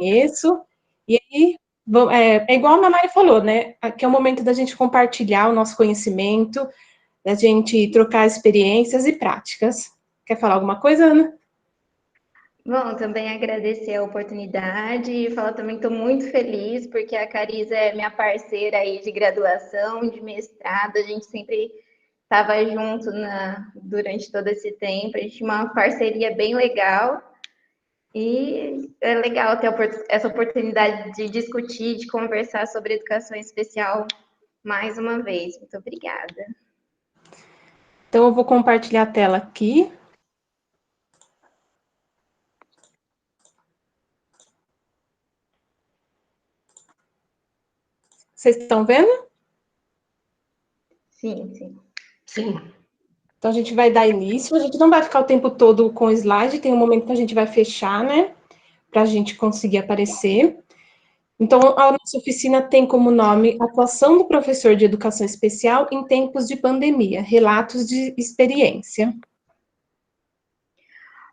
conheço. E aí, é igual a Mari falou, né? Aqui é o momento da gente compartilhar o nosso conhecimento, da gente trocar experiências e práticas. Quer falar alguma coisa, Ana? Bom, também agradecer a oportunidade e falar também que estou muito feliz, porque a Carisa é minha parceira aí de graduação, de mestrado, a gente sempre estava junto durante todo esse tempo, a gente tinha uma parceria bem legal e é legal ter essa oportunidade de discutir, de conversar sobre educação especial mais uma vez. Muito obrigada. Então, eu vou compartilhar a tela aqui. Vocês estão vendo? Sim, sim. Sim. Então, a gente vai dar início. A gente não vai ficar o tempo todo com o slide, tem um momento que a gente vai fechar, né? Para a gente conseguir aparecer. Então, a nossa oficina tem como nome Atuação do Professor de Educação Especial em Tempos de Pandemia, Relatos de Experiência.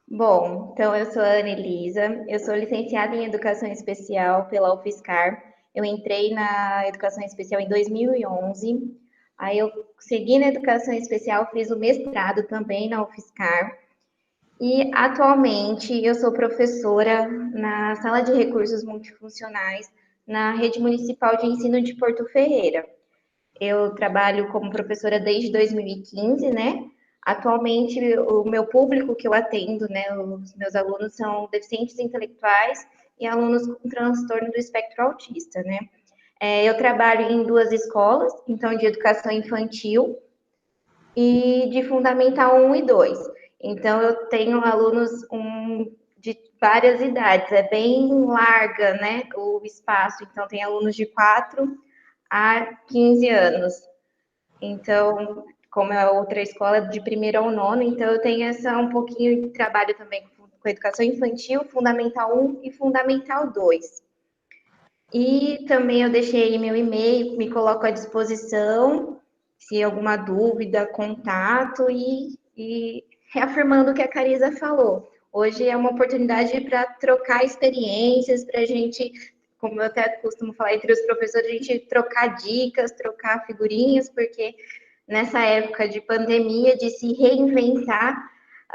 Bom, então eu sou a Ana Elisa, eu sou licenciada em Educação Especial pela UFSCar. Eu entrei na Educação Especial em 2011, aí eu segui na Educação Especial, fiz o mestrado também na UFSCar. E atualmente eu sou professora na Sala de Recursos Multifuncionais na Rede Municipal de Ensino de Porto Ferreira. Eu trabalho como professora desde 2015, né? Atualmente, o meu público que eu atendo, né, os meus alunos são deficientes intelectuais e alunos com transtorno do espectro autista, né? Eu trabalho em duas escolas, então de educação infantil e de fundamental 1 e 2. Então, eu tenho alunos de várias idades, é bem larga, né, o espaço. Então, tem alunos de 4 a 15 anos. Então, como é outra escola de primeiro ao nono, então eu tenho um pouquinho de trabalho também com educação infantil, fundamental 1 e fundamental 2. E também eu deixei meu e-mail, me coloco à disposição, se alguma dúvida, contato e reafirmando o que a Carisa falou. Hoje é uma oportunidade para trocar experiências, para a gente, como eu até costumo falar entre os professores, a gente trocar dicas, trocar figurinhas, porque nessa época de pandemia, de se reinventar,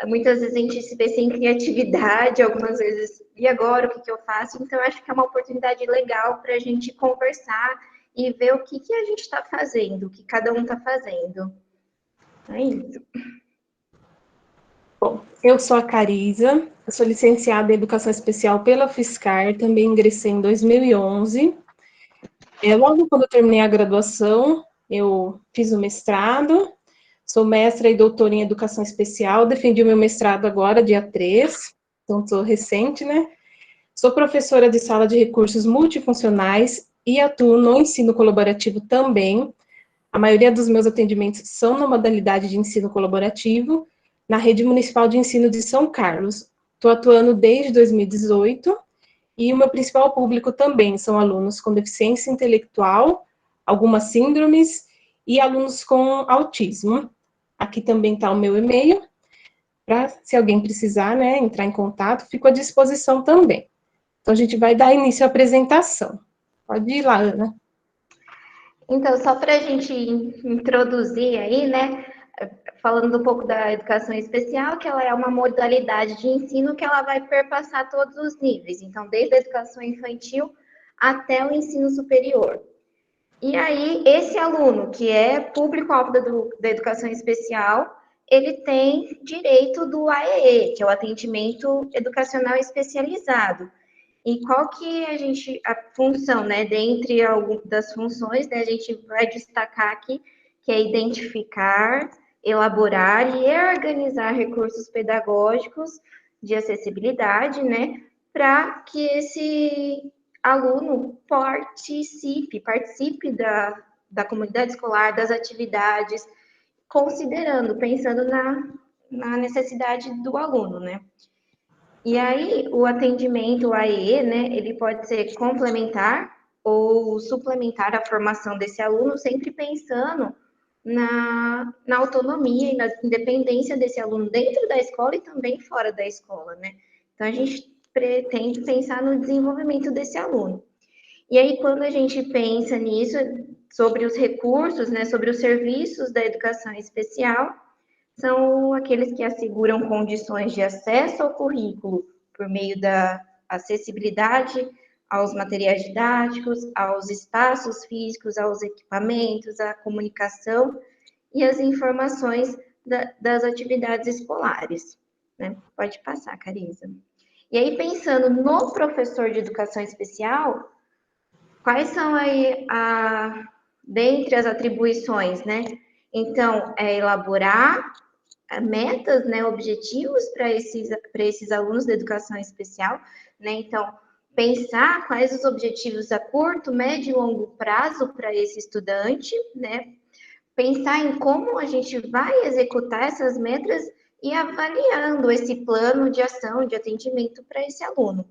muitas vezes a gente se vê sem criatividade, algumas vezes, e agora, o que eu faço? Então, acho que é uma oportunidade legal para a gente conversar e ver o que a gente está fazendo, o que cada um está fazendo. É isso. Bom, eu sou a Carisa, eu sou licenciada em Educação Especial pela UFSCar, também ingressei em 2011. Logo quando eu terminei a graduação, eu fiz o mestrado, sou mestra e doutora em Educação Especial, defendi o meu mestrado agora, dia 3, então sou recente, né? Sou professora de sala de recursos multifuncionais e atuo no ensino colaborativo também. A maioria dos meus atendimentos são na modalidade de ensino colaborativo, na Rede Municipal de Ensino de São Carlos. Estou atuando desde 2018 e o meu principal público também são alunos com deficiência intelectual, algumas síndromes e alunos com autismo. Aqui também está o meu e-mail, para se alguém precisar, né, entrar em contato, fico à disposição também. Então, a gente vai dar início à apresentação. Pode ir lá, Ana. Então, só para a gente introduzir aí, né, falando um pouco da educação especial, que ela é uma modalidade de ensino que ela vai perpassar todos os níveis, então, desde a educação infantil até o ensino superior. E aí, esse aluno, que é público-alvo da educação especial, ele tem direito do AEE, que é o atendimento educacional especializado. E qual que a função, né, dentre algumas das funções, né, a gente vai destacar aqui, que é identificar, elaborar e organizar recursos pedagógicos de acessibilidade, né, para que esse aluno participe da comunidade escolar, das atividades, considerando, pensando na necessidade do aluno, né. E aí, o atendimento AE, né, ele pode ser complementar ou suplementar a formação desse aluno, sempre pensando na autonomia e na independência desse aluno dentro da escola e também fora da escola, né? Então, a gente pretende pensar no desenvolvimento desse aluno. E aí, quando a gente pensa nisso, sobre os recursos, né, sobre os serviços da educação especial, são aqueles que asseguram condições de acesso ao currículo por meio da acessibilidade aos materiais didáticos, aos espaços físicos, aos equipamentos, à comunicação e as informações das atividades escolares. Né? Pode passar, Carisa. E aí, pensando no professor de educação especial, quais são aí, dentre as atribuições, né? Então, é elaborar metas, né, objetivos para esses alunos da educação especial, né? Então, pensar quais os objetivos a curto, médio e longo prazo para esse estudante, né? Pensar em como a gente vai executar essas metas e avaliando esse plano de ação, de atendimento para esse aluno.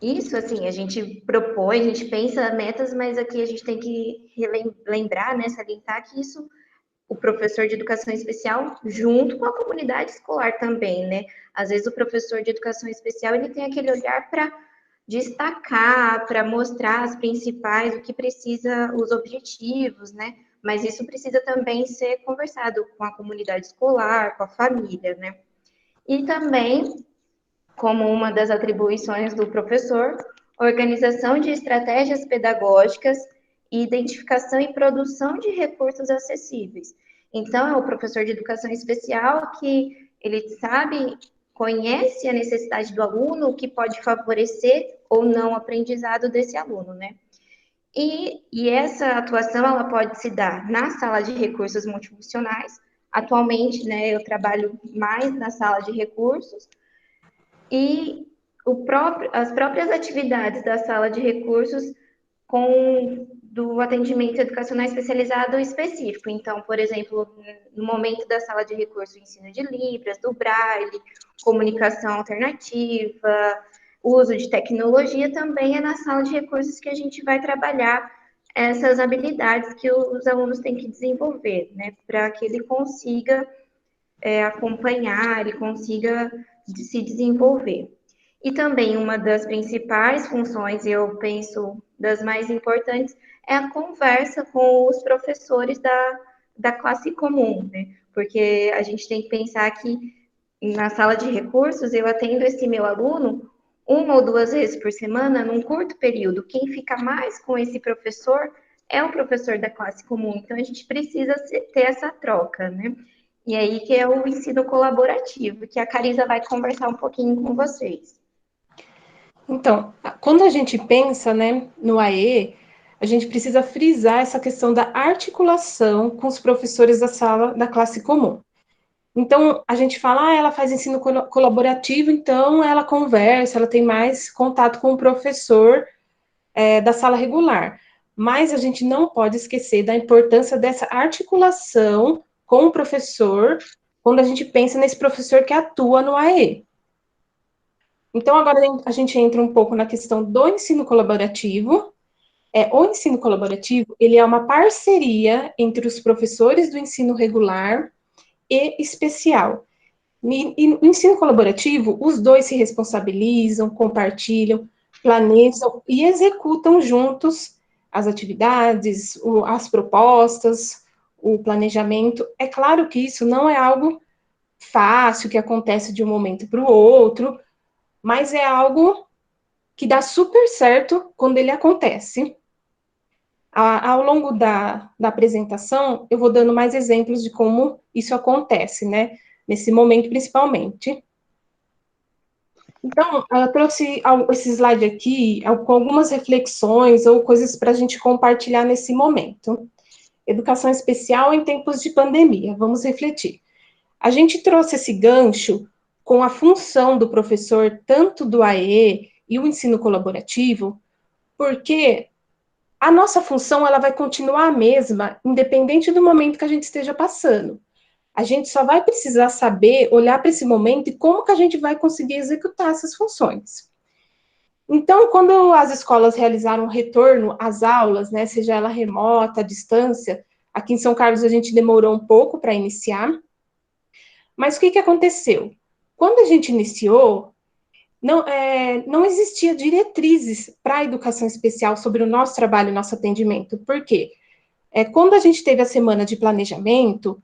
Isso, assim, a gente propõe, a gente pensa metas, mas aqui a gente tem que lembrar, né, salientar que isso, o professor de educação especial, junto com a comunidade escolar também, né? Às vezes o professor de educação especial, ele tem aquele olhar para destacar, para mostrar as principais, o que precisa, os objetivos, né? Mas isso precisa também ser conversado com a comunidade escolar, com a família, né? E também, como uma das atribuições do professor, organização de estratégias pedagógicas e identificação e produção de recursos acessíveis. Então, é o professor de educação especial que ele sabe, conhece a necessidade do aluno, o que pode favorecer ou não o aprendizado desse aluno, né? E essa atuação, ela pode se dar na sala de recursos multifuncionais. Atualmente, né, eu trabalho mais na sala de recursos, e as próprias atividades da sala de recursos do atendimento educacional especializado específico. Então, por exemplo, no momento da sala de recursos, ensino de Libras, do Braille, comunicação alternativa, uso de tecnologia, também é na sala de recursos que a gente vai trabalhar essas habilidades que os alunos têm que desenvolver, né, para que ele consiga acompanhar, ele consiga se desenvolver. E também uma das principais funções, e eu penso das mais importantes, é a conversa com os professores da classe comum, né? Porque a gente tem que pensar que na sala de recursos eu atendo esse meu aluno uma ou duas vezes por semana, num curto período. Quem fica mais com esse professor é o professor da classe comum. Então, a gente precisa ter essa troca, né? E aí que é o ensino colaborativo, que a Carisa vai conversar um pouquinho com vocês. Então, quando a gente pensa, né, no AE, a gente precisa frisar essa questão da articulação com os professores da sala da classe comum. Então, a gente fala, ela faz ensino colaborativo, então ela conversa, ela tem mais contato com o professor da sala regular. Mas a gente não pode esquecer da importância dessa articulação com o professor, quando a gente pensa nesse professor que atua no AE. Então, agora a gente entra um pouco na questão do ensino colaborativo. O ensino colaborativo, ele é uma parceria entre os professores do ensino regular e especial. E no ensino colaborativo, os dois se responsabilizam, compartilham, planejam e executam juntos as atividades, as propostas, o planejamento. É claro que isso não é algo fácil, que acontece de um momento para o outro, mas é algo que dá super certo quando ele acontece. Ao longo da apresentação, eu vou dando mais exemplos de como isso acontece, né? Nesse momento, principalmente. Então, eu trouxe esse slide aqui com algumas reflexões ou coisas para a gente compartilhar nesse momento. Educação especial em tempos de pandemia, vamos refletir. A gente trouxe esse gancho com a função do professor, tanto do AE e o ensino colaborativo, porque a nossa função ela vai continuar a mesma, independente do momento que a gente esteja passando. A gente só vai precisar saber olhar para esse momento e como que a gente vai conseguir executar essas funções. Então, quando as escolas realizaram o retorno às aulas, né, seja ela remota, à distância, aqui em São Carlos a gente demorou um pouco para iniciar, mas o que aconteceu? Quando a gente iniciou, não existia diretrizes para a educação especial sobre o nosso trabalho, nosso atendimento. Por quê? Quando a gente teve a semana de planejamento,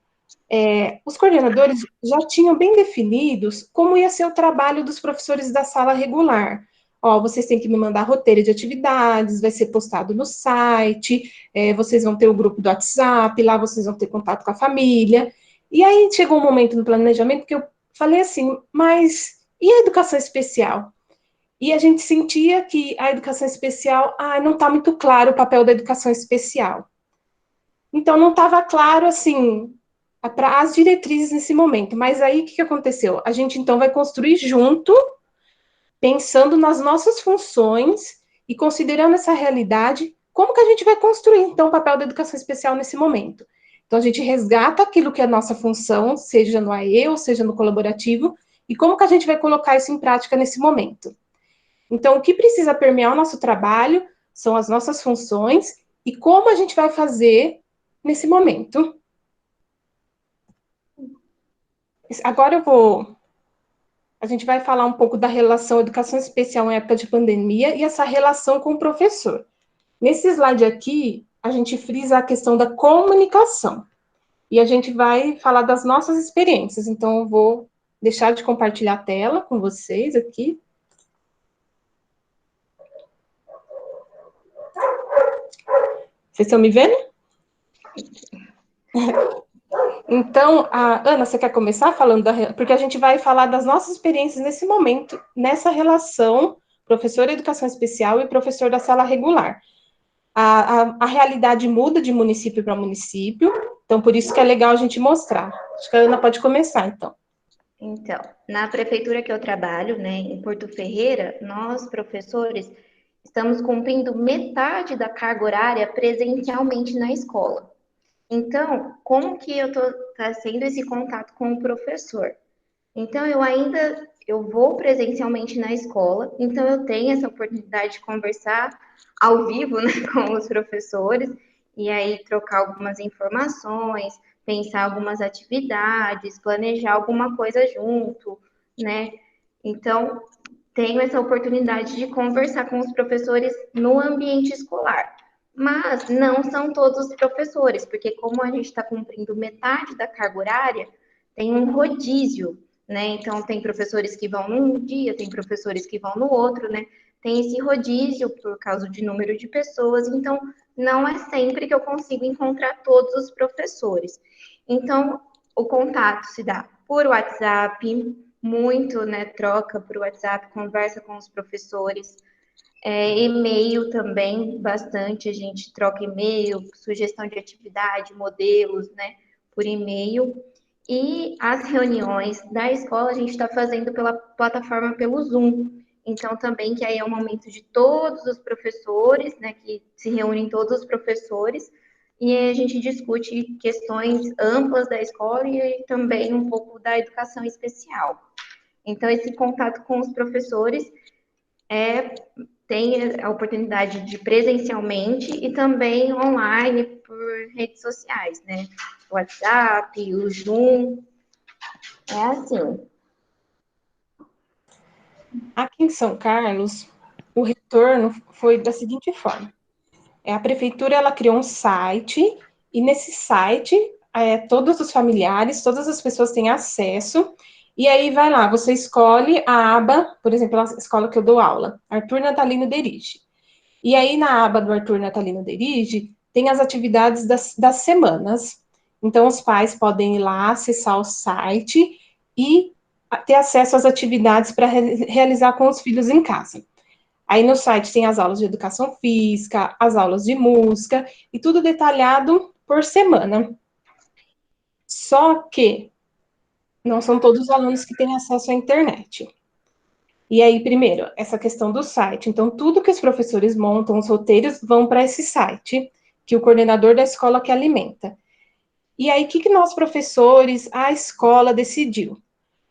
os coordenadores já tinham bem definidos como ia ser o trabalho dos professores da sala regular. Ó, vocês têm que me mandar roteiro de atividades, vai ser postado no site, vocês vão ter o grupo do WhatsApp, lá vocês vão ter contato com a família. E aí chegou um momento no planejamento que eu falei assim, mas e a educação especial? E a gente sentia que a educação especial, não está muito claro o papel da educação especial. Então, não estava claro, assim, para as diretrizes nesse momento. Mas aí, o que aconteceu? A gente, então, vai construir junto, pensando nas nossas funções e considerando essa realidade, como que a gente vai construir, então, o papel da educação especial nesse momento. Então, a gente resgata aquilo que é a nossa função, seja no AE ou seja no colaborativo, e como que a gente vai colocar isso em prática nesse momento. Então, o que precisa permear o nosso trabalho são as nossas funções e como a gente vai fazer nesse momento. Agora a gente vai falar um pouco da relação educação especial em época de pandemia e essa relação com o professor. Nesse slide aqui, a gente frisa a questão da comunicação. E a gente vai falar das nossas experiências. Então, eu vou deixar de compartilhar a tela com vocês aqui. Vocês estão me vendo? Então, Ana, você quer começar falando porque a gente vai falar das nossas experiências nesse momento, nessa relação professor de educação especial e professor da sala regular. A realidade muda de município para município, então por isso que é legal a gente mostrar. Acho que a Ana pode começar, então. Então, na prefeitura que eu trabalho, né, em Porto Ferreira, nós, professores, estamos cumprindo metade da carga horária presencialmente na escola. Então, como que tá sendo esse contato com o professor? Então, eu vou presencialmente na escola, então eu tenho essa oportunidade de conversar ao vivo, né, com os professores, e aí trocar algumas informações, pensar algumas atividades, planejar alguma coisa junto, né? Então, tenho essa oportunidade de conversar com os professores no ambiente escolar. Mas não são todos os professores, porque como a gente está cumprindo metade da carga horária, tem um rodízio, né? Então, tem professores que vão num dia, tem professores que vão no outro, né? Tem esse rodízio por causa de número de pessoas, então não é sempre que eu consigo encontrar todos os professores. Então, o contato se dá por WhatsApp, muito, né? Troca por WhatsApp, conversa com os professores. E-mail também, bastante, a gente troca e-mail, sugestão de atividade, modelos, né? Por e-mail. E as reuniões da escola a gente está fazendo pela plataforma pelo Zoom. Então, também que aí é um momento de todos os professores, né? Que se reúnem todos os professores, e a gente discute questões amplas da escola e também um pouco da educação especial. Então, esse contato com os professores tem a oportunidade de presencialmente e também online por redes sociais, né? O WhatsApp, o Zoom, é assim. Aqui em São Carlos, o retorno foi da seguinte forma. A prefeitura ela criou um site, e nesse site, todos os familiares, todas as pessoas têm acesso, e aí vai lá, você escolhe a aba, por exemplo, a escola que eu dou aula, Arthur Natalino Derige. E aí, na aba do Arthur Natalino Derige, tem as atividades das semanas. Então, os pais podem ir lá, acessar o site e ter acesso às atividades para realizar com os filhos em casa. Aí no site tem as aulas de educação física, as aulas de música, e tudo detalhado por semana. Só que não são todos os alunos que têm acesso à internet. E aí, primeiro, essa questão do site. Então, tudo que os professores montam, os roteiros, vão para esse site, que o coordenador da escola que alimenta. E aí, o que nós, professores, a escola decidiu?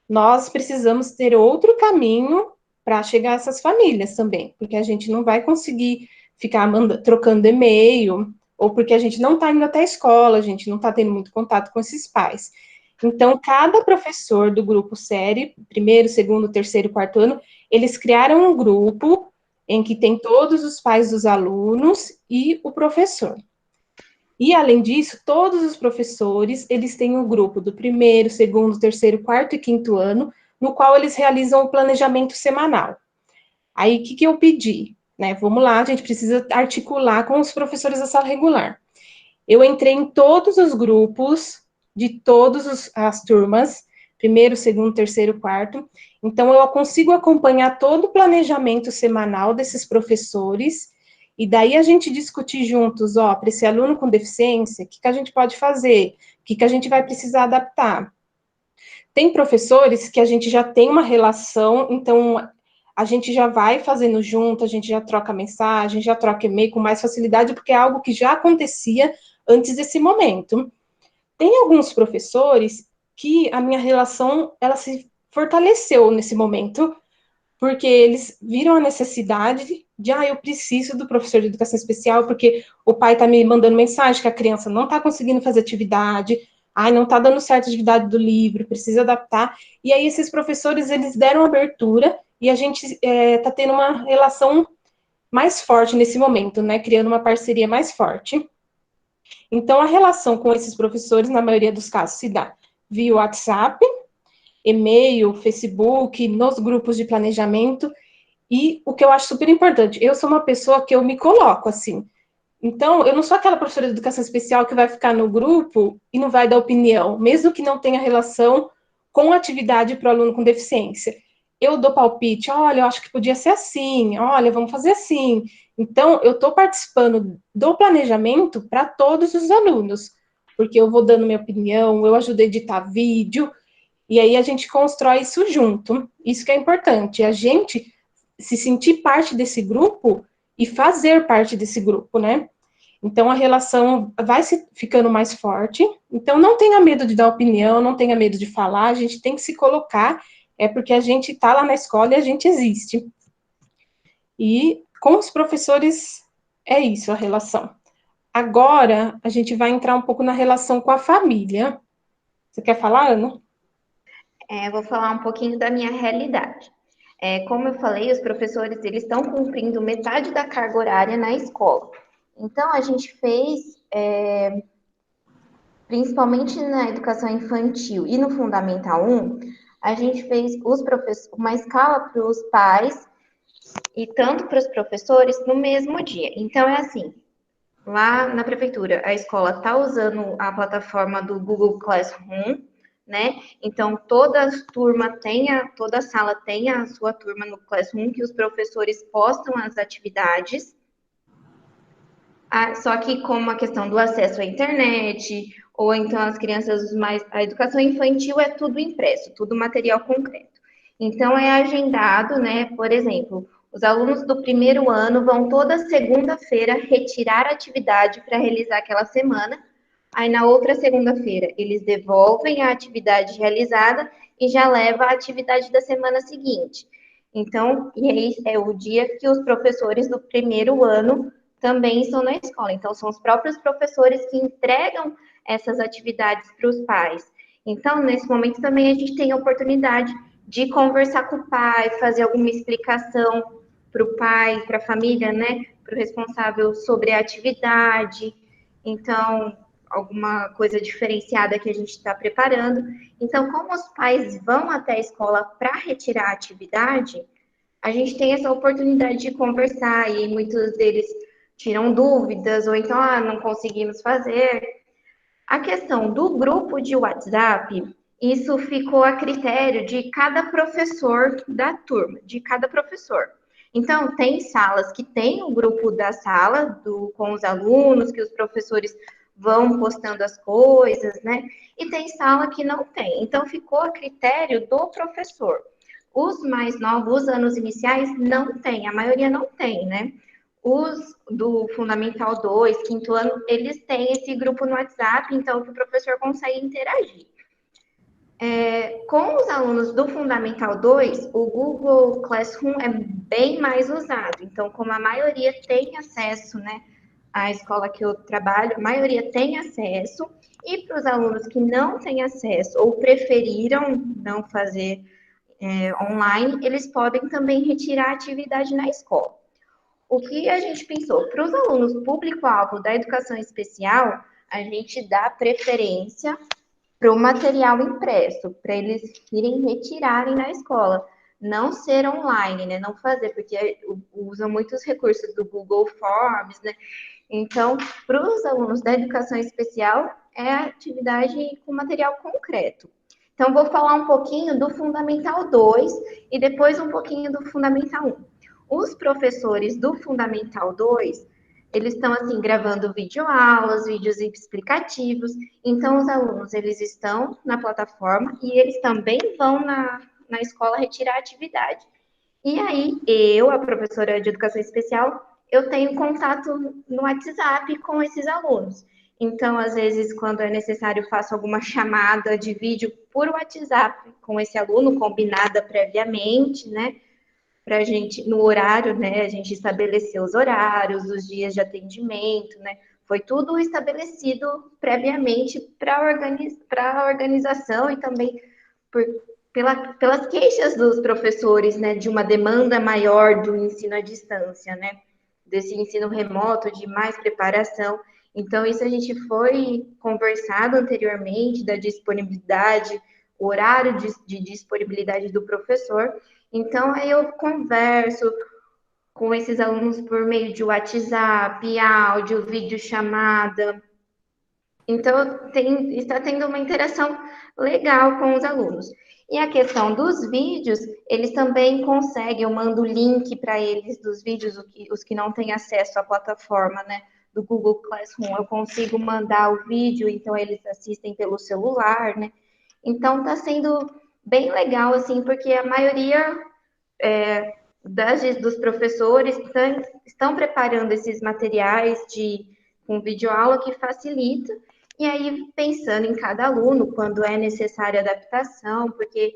Nós precisamos ter outro caminho para chegar a essas famílias também, porque a gente não vai conseguir ficar trocando e-mail, ou porque a gente não está indo até a escola, a gente não está tendo muito contato com esses pais. Então, cada professor do grupo série, primeiro, segundo, terceiro, quarto ano, eles criaram um grupo em que tem todos os pais dos alunos e o professor. E, além disso, todos os professores, eles têm um grupo do primeiro, segundo, terceiro, quarto e quinto ano, no qual eles realizam o planejamento semanal. Aí, o que eu pedi? Né? Vamos lá, a gente precisa articular com os professores da sala regular. Eu entrei em todos os grupos de todas as turmas, primeiro, segundo, terceiro, quarto. Então, eu consigo acompanhar todo o planejamento semanal desses professores, e daí a gente discutir juntos, ó, para esse aluno com deficiência, o que a gente pode fazer, o que a gente vai precisar adaptar. Tem professores que a gente já tem uma relação, então a gente já vai fazendo junto, a gente já troca mensagem, já troca e-mail com mais facilidade, porque é algo que já acontecia antes desse momento. Tem alguns professores que a minha relação, ela se fortaleceu nesse momento, porque eles viram a necessidade de, eu preciso do professor de educação especial, porque o pai está me mandando mensagem que a criança não está conseguindo fazer atividade, não está dando certo a atividade do livro, precisa adaptar. E aí esses professores, eles deram abertura e a gente está tendo uma relação mais forte nesse momento, né? Criando uma parceria mais forte. Então, a relação com esses professores, na maioria dos casos, se dá via WhatsApp, e-mail, Facebook, nos grupos de planejamento, e o que eu acho super importante, eu sou uma pessoa que eu me coloco, assim, então, eu não sou aquela professora de educação especial que vai ficar no grupo e não vai dar opinião, mesmo que não tenha relação com a atividade para o aluno com deficiência. Eu dou palpite, olha, eu acho que podia ser assim, olha, vamos fazer assim. Então, eu estou participando do planejamento para todos os alunos, porque eu vou dando minha opinião, eu ajudo a editar vídeo, e aí a gente constrói isso junto. Isso que é importante, a gente se sentir parte desse grupo e fazer parte desse grupo, né? Então a relação vai se ficando mais forte. Então não tenha medo de dar opinião, não tenha medo de falar, a gente tem que se colocar, é porque a gente está lá na escola e a gente existe. E com os professores é isso a relação. Agora a gente vai entrar um pouco na relação com a família. Você quer falar, Ana? Vou falar um pouquinho da minha realidade. Como eu falei, os professores eles estão cumprindo metade da carga horária na escola. Então, a gente fez, principalmente na educação infantil e no Fundamental 1, a gente fez uma escala para os pais e tanto para os professores no mesmo dia. Então, é assim, lá na prefeitura, a escola está usando a plataforma do Google Classroom, né? Então, toda sala tem a sua turma no Classroom, que os professores postam as atividades. Só que como a questão do acesso à internet, ou então as crianças mais... A educação infantil é tudo impresso, tudo material concreto. Então, é agendado, né? Por exemplo, os alunos do primeiro ano vão toda segunda-feira retirar a atividade para realizar aquela semana. Aí, na outra segunda-feira, eles devolvem a atividade realizada e já leva a atividade da semana seguinte. Então, e aí é o dia que os professores do primeiro ano também estão na escola. Então, são os próprios professores que entregam essas atividades para os pais. Então, nesse momento também a gente tem a oportunidade de conversar com o pai, fazer alguma explicação para o pai, para a família, né? Para o responsável sobre a atividade. Então, alguma coisa diferenciada que a gente está preparando. Então, como os pais vão até a escola para retirar a atividade, a gente tem essa oportunidade de conversar e muitos deles tiram dúvidas ou então, não conseguimos fazer. A questão do grupo de WhatsApp, isso ficou a critério de cada professor da turma, de cada professor. Então, tem salas que tem o grupo da sala com os alunos, que os professores vão postando as coisas, né? E tem sala que não tem. Então, ficou a critério do professor. Os mais novos, os anos iniciais, não tem, a maioria não tem, né? Os do Fundamental 2, quinto ano, eles têm esse grupo no WhatsApp, então que o professor consegue interagir. Com os alunos do Fundamental 2, o Google Classroom é bem mais usado. Então, como a maioria tem acesso, né, a escola que eu trabalho, a maioria tem acesso, e para os alunos que não têm acesso ou preferiram não fazer online, eles podem também retirar a atividade na escola. O que a gente pensou? Para os alunos público-alvo da educação especial, a gente dá preferência para o material impresso, para eles irem retirarem na escola, não ser online, né? Não fazer, porque usam muitos recursos do Google Forms, né? Então, para os alunos da educação especial, é atividade com material concreto. Então, vou falar um pouquinho do Fundamental 2 e depois um pouquinho do Fundamental 1. Os professores do Fundamental 2, eles estão, assim, gravando videoaulas, vídeos explicativos. Então, os alunos, eles estão na plataforma e eles também vão na escola retirar a atividade. E aí, eu, a professora de educação especial, eu tenho contato no WhatsApp com esses alunos. Então, às vezes, quando é necessário, eu faço alguma chamada de vídeo por WhatsApp com esse aluno, combinada previamente, né? Para a gente, no horário, né? A gente estabeleceu os horários, os dias de atendimento, né? Foi tudo estabelecido previamente para a organização e também por, pelas queixas dos professores, né, de uma demanda maior do ensino à distância, né, desse ensino remoto, de mais preparação. Então, isso a gente foi conversado anteriormente, da disponibilidade, o horário de disponibilidade do professor. Então, aí eu converso com esses alunos por meio de WhatsApp, áudio, videochamada. Então, está tendo uma interação legal com os alunos. E a questão dos vídeos, eles também conseguem, eu mando o link para eles dos vídeos, os que não têm acesso à plataforma, né, do Google Classroom, eu consigo mandar o vídeo, então eles assistem pelo celular, né? Então, está sendo bem legal, assim, porque a maioria dos professores estão preparando esses materiais com videoaula que facilita, e aí pensando em cada aluno, quando é necessária adaptação, porque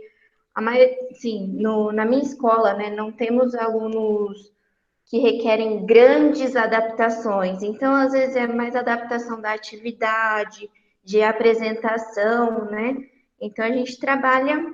sim, na minha escola, né, não temos alunos que requerem grandes adaptações, então às vezes é mais adaptação da atividade, de apresentação, né? Então a gente trabalha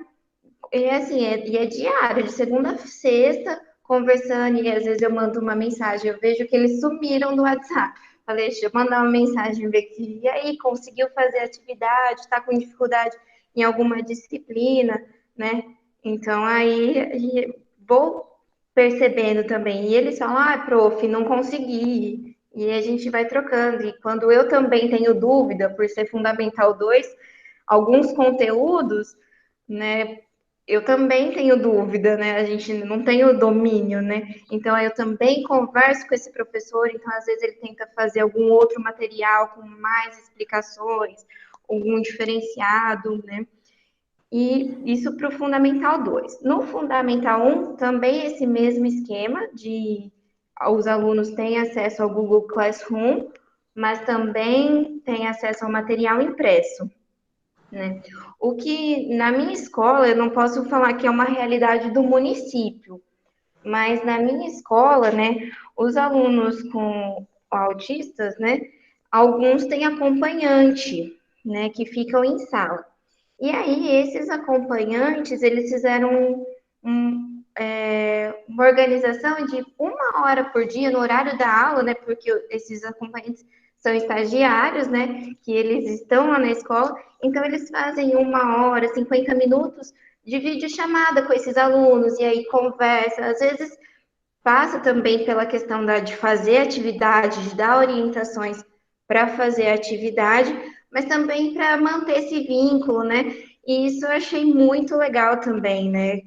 assim, é diário, de segunda a sexta, conversando, e às vezes eu mando uma mensagem, eu vejo que eles sumiram do WhatsApp. Falei, deixa eu mandar uma mensagem, ver que, e aí, conseguiu fazer atividade, está com dificuldade em alguma disciplina, né? Então, aí vou percebendo também. E eles falam, prof, não consegui. E a gente vai trocando. E quando eu também tenho dúvida, por ser Fundamental 2, alguns conteúdos, né, eu também tenho dúvida, né? A gente não tem o domínio, né? Então eu também converso com esse professor, então às vezes ele tenta fazer algum outro material com mais explicações, algum diferenciado, né? E isso para o Fundamental 2. No Fundamental 1, também esse mesmo esquema de os alunos têm acesso ao Google Classroom, mas também têm acesso ao material impresso, né? O que na minha escola, eu não posso falar que é uma realidade do município, mas na minha escola, né, os alunos com autistas, né, alguns têm acompanhante, né, que ficam em sala. E aí, esses acompanhantes, eles fizeram uma organização de 1 hora por dia no horário da aula, né? Porque esses acompanhantes são estagiários, né? Que eles estão lá na escola, então eles fazem 1 hora, 50 minutos de videochamada com esses alunos, e aí conversa, às vezes passa também pela questão de fazer atividade, de dar orientações para fazer a atividade, mas também para manter esse vínculo, né? E isso eu achei muito legal também, né?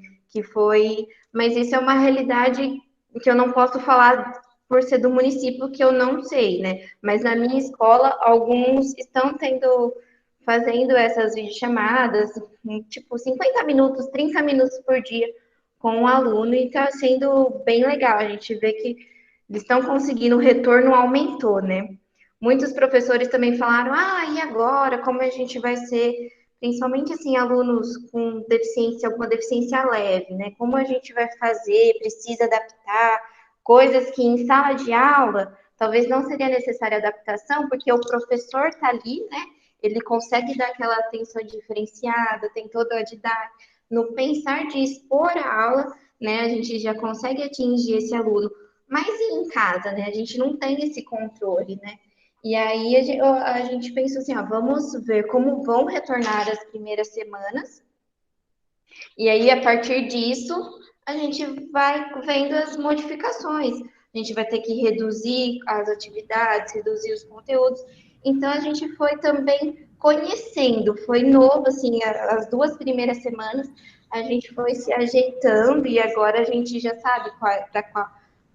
Mas isso é uma realidade que eu não posso falar por ser do município, que eu não sei, né? Mas na minha escola, alguns estão fazendo essas videochamadas, tipo 50 minutos, 30 minutos por dia com o aluno, e está sendo bem legal. A gente vê que eles estão conseguindo, o retorno aumentou, né? Muitos professores também falaram, e agora, como a gente vai ser, principalmente assim, alunos com deficiência, alguma deficiência leve, né? Como a gente vai fazer, precisa adaptar, coisas que em sala de aula talvez não seria necessária adaptação, porque o professor está ali, né? Ele consegue dar aquela atenção diferenciada, tem toda a didática. No pensar de expor a aula, né, a gente já consegue atingir esse aluno. Mas em casa, né, a gente não tem esse controle, né? E aí a gente pensou assim, ó, vamos ver como vão retornar as primeiras semanas. E aí, a partir disso, a gente vai vendo as modificações. A gente vai ter que reduzir as atividades, reduzir os conteúdos. Então, a gente foi também conhecendo, foi novo, assim, as 2 primeiras semanas, a gente foi se ajeitando e agora a gente já sabe qual,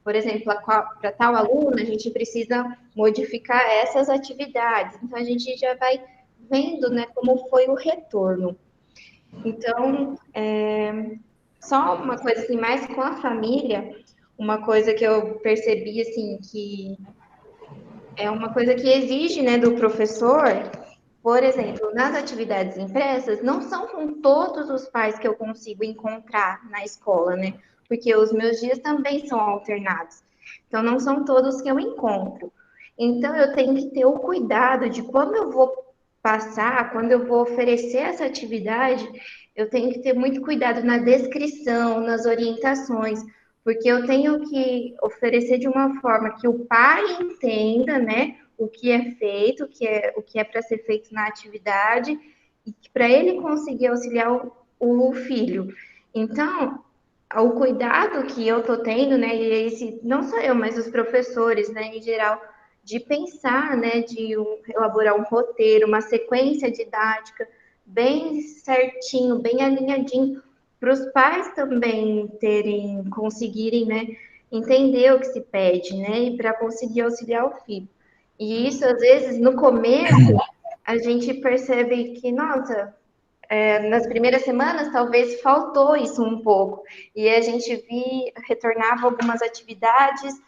por exemplo, para tal aluno, a gente precisa modificar essas atividades. Então, a gente já vai vendo, né, como foi o retorno. Então, só uma coisa assim, mais com a família, uma coisa que eu percebi, assim, que é uma coisa que exige, né, do professor, por exemplo, nas atividades impressas, não são com todos os pais que eu consigo encontrar na escola, né? Porque os meus dias também são alternados. Então, não são todos que eu encontro. Então, eu tenho que ter o cuidado de quando eu vou passar, quando eu vou oferecer essa atividade, eu tenho que ter muito cuidado na descrição, nas orientações, porque eu tenho que oferecer de uma forma que o pai entenda, né, o que é feito, o que é para ser feito na atividade, e para ele conseguir auxiliar o filho. Então, o cuidado que eu estou tendo, né, e esse, não só eu, mas os professores, né, em geral, de pensar, né, de elaborar um roteiro, uma sequência didática bem certinho, bem alinhadinho, para os pais também conseguirem, né, entender o que se pede, né, e para conseguir auxiliar o filho. E isso, às vezes, no começo, a gente percebe que, nossa, nas primeiras semanas talvez faltou isso um pouco. E a gente retornava algumas atividades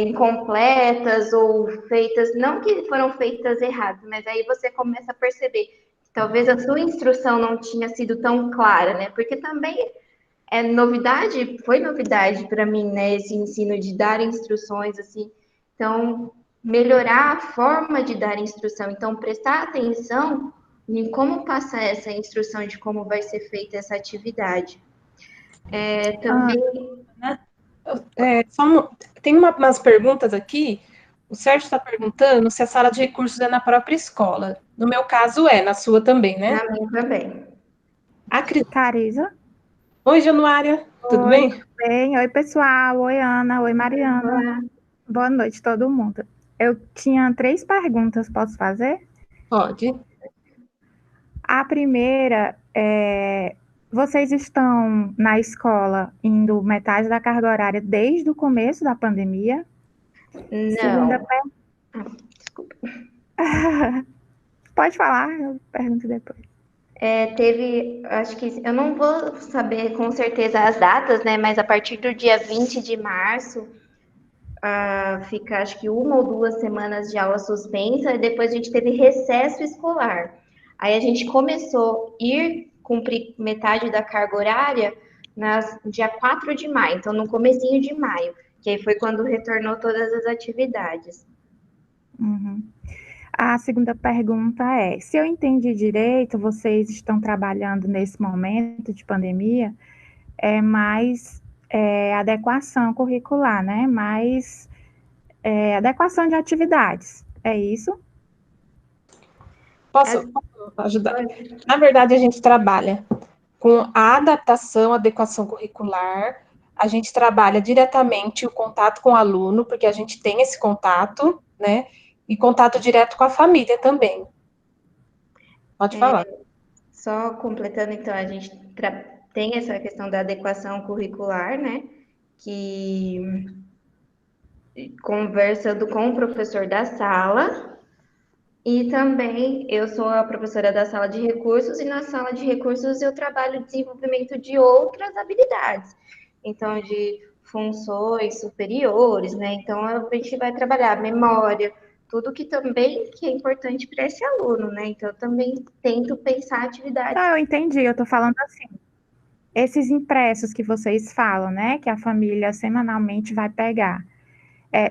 incompletas ou feitas, não que foram feitas erradas, mas aí você começa a perceber que talvez a sua instrução não tinha sido tão clara, né? Porque também foi novidade para mim, né? Esse ensino de dar instruções assim. Então, melhorar a forma de dar instrução. Então, prestar atenção em como passar essa instrução de como vai ser feita essa atividade. Também. Né? Tem umas perguntas aqui. O Sérgio está perguntando se a sala de recursos é na própria escola. No meu caso na sua também, né? Na minha também. A Cris... Carisa. Oi, Januária, tudo Oi, bem? tudo bem? Oi, pessoal. Oi, Ana. Oi, Mariana. Olá. Boa noite, todo mundo. Eu tinha 3 perguntas, posso fazer? Pode. A primeira é: vocês estão na escola indo metade da carga horária desde o começo da pandemia? Segunda Não. Desculpa. Pode falar, eu pergunto depois. Teve, acho que, eu não vou saber com certeza as datas, né? Mas a partir do dia 20 de março, fica acho que 1 ou 2 semanas de aula suspensa, e depois a gente teve recesso escolar. Aí a gente começou a ir cumprir metade da carga horária dia 4 de maio, então no comecinho de maio, que aí foi quando retornou todas as atividades. Uhum. A segunda pergunta é: se eu entendi direito, vocês estão trabalhando nesse momento de pandemia, mais adequação curricular, né? Mais adequação de atividades. É isso? Posso ajudar? Na verdade, a gente trabalha com a adaptação, adequação curricular. A gente trabalha diretamente o contato com o aluno, porque a gente tem esse contato, né? E contato direto com a família também. Pode falar. Só completando, então, a gente tem essa questão da adequação curricular, né? Que conversando com o professor da sala, e também eu sou a professora da sala de recursos, e na sala de recursos eu trabalho o desenvolvimento de outras habilidades, então, de funções superiores, né? Então, a gente vai trabalhar memória, tudo que também que é importante para esse aluno, né? Então, eu também tento pensar atividades. Eu entendi, eu estou falando assim. Esses impressos que vocês falam, né? Que a família semanalmente vai pegar.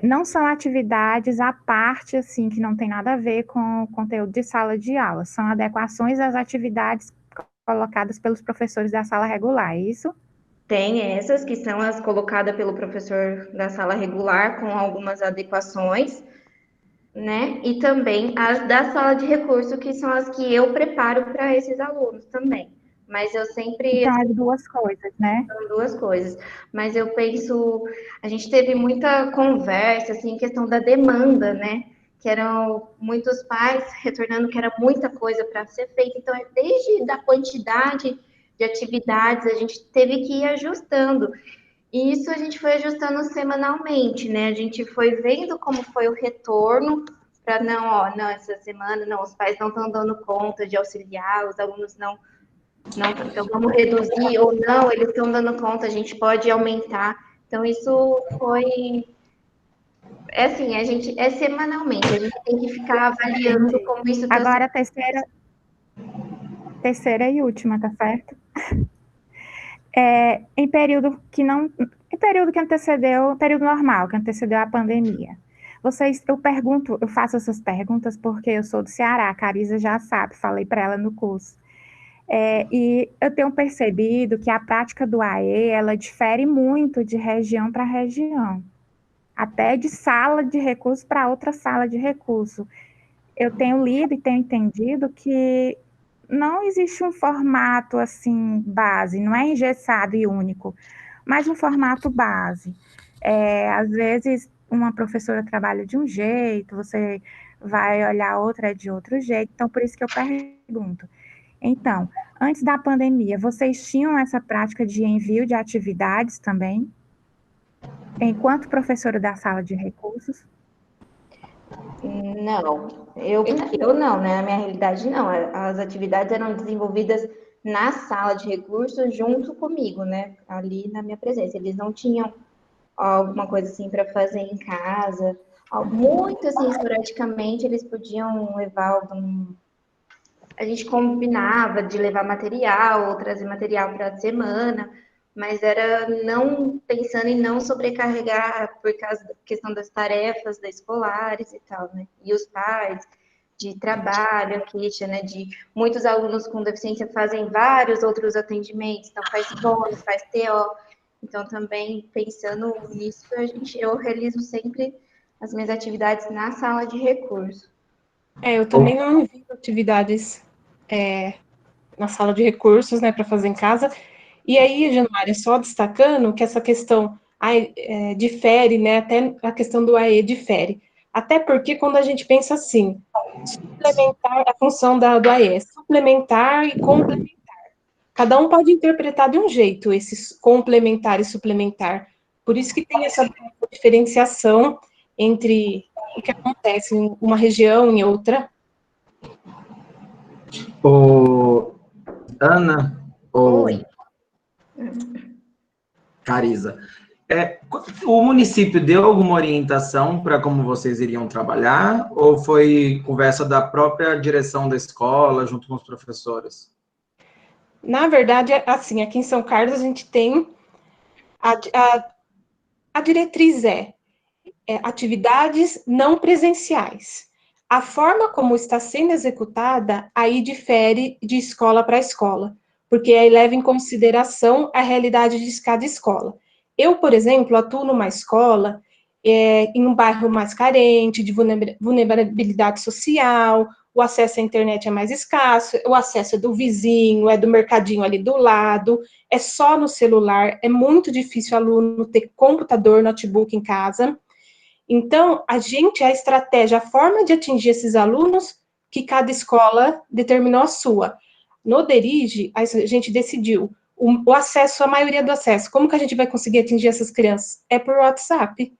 não são atividades à parte, assim, que não tem nada a ver com o conteúdo de sala de aula, são adequações às atividades colocadas pelos professores da sala regular, é isso? Tem essas que são as colocadas pelo professor da sala regular, com algumas adequações, né? E também as da sala de recurso, que são as que eu preparo para esses alunos também. Mas eu sempre, Então, as duas coisas, né? são duas coisas. Mas eu penso, a gente teve muita conversa, assim, em questão da demanda, né? Que eram muitos pais retornando que era muita coisa para ser feita. Então, desde da quantidade de atividades, a gente teve que ir ajustando. E isso a gente foi ajustando semanalmente, né? A gente foi vendo como foi o retorno, para não, ó, não, essa semana, não, os pais não estão dando conta de auxiliar, os alunos não, então vamos reduzir, ou não, eles estão dando conta, a gente pode aumentar. Então, isso foi, é assim, a gente, é semanalmente, a gente tem que ficar avaliando Entendi. como isso está Agora, sendo. a terceira e última, tá certo? Em período que não, em período que antecedeu, período normal, que antecedeu a pandemia. Eu faço essas perguntas porque eu sou do Ceará, a Carisa já sabe, falei para ela no curso. E eu tenho percebido que a prática do AE, ela difere muito de região para região, até de sala de recurso para outra sala de recurso. Eu tenho lido e tenho entendido que não existe um formato assim base, não é engessado e único, mas um formato base. Às vezes uma professora trabalha de um jeito, você vai olhar outra de outro jeito, então por isso que eu pergunto. Então, antes da pandemia, vocês tinham essa prática de envio de atividades também, enquanto professora da sala de recursos? Não, eu não, né? Na minha realidade, não. As atividades eram desenvolvidas na sala de recursos junto comigo, né? Ali na minha presença. Eles não tinham alguma coisa assim para fazer em casa. Muito assim, esporadicamente, eles podiam levar algum. A gente combinava de levar material ou trazer material para a semana, mas era não pensando em não sobrecarregar por causa da questão das tarefas da escolares e tal, né? E os pais de trabalho, a queixa, né? De muitos alunos com deficiência fazem vários outros atendimentos, então faz bônus, faz TO. Então, também pensando nisso, eu realizo sempre as minhas atividades na sala de recurso. Eu também não envio atividades na sala de recursos, né, para fazer em casa. E aí, Januária, só destacando que essa questão difere, né, até a questão do AE difere. Até porque quando a gente pensa assim, suplementar, a função do AE é suplementar e complementar. Cada um pode interpretar de um jeito esse complementar e suplementar. Por isso que tem essa diferenciação entre o que acontece em uma região e outra. Ana ou Oi. Carisa, o município deu alguma orientação para como vocês iriam trabalhar ou foi conversa da própria direção da escola junto com os professores? Na verdade, assim, aqui em São Carlos a gente tem a diretriz atividades não presenciais. A forma como está sendo executada aí difere de escola para escola, porque aí leva em consideração a realidade de cada escola. Eu, por exemplo, atuo numa escola em um bairro mais carente, de vulnerabilidade social, o acesso à internet é mais escasso, o acesso é do vizinho, é do mercadinho ali do lado, é só no celular, é muito difícil o aluno ter computador, notebook em casa. Então, a estratégia, a forma de atingir esses alunos, que cada escola determinou a sua. No Derige, a gente decidiu o acesso, a maioria do acesso. Como que a gente vai conseguir atingir essas crianças? É por WhatsApp.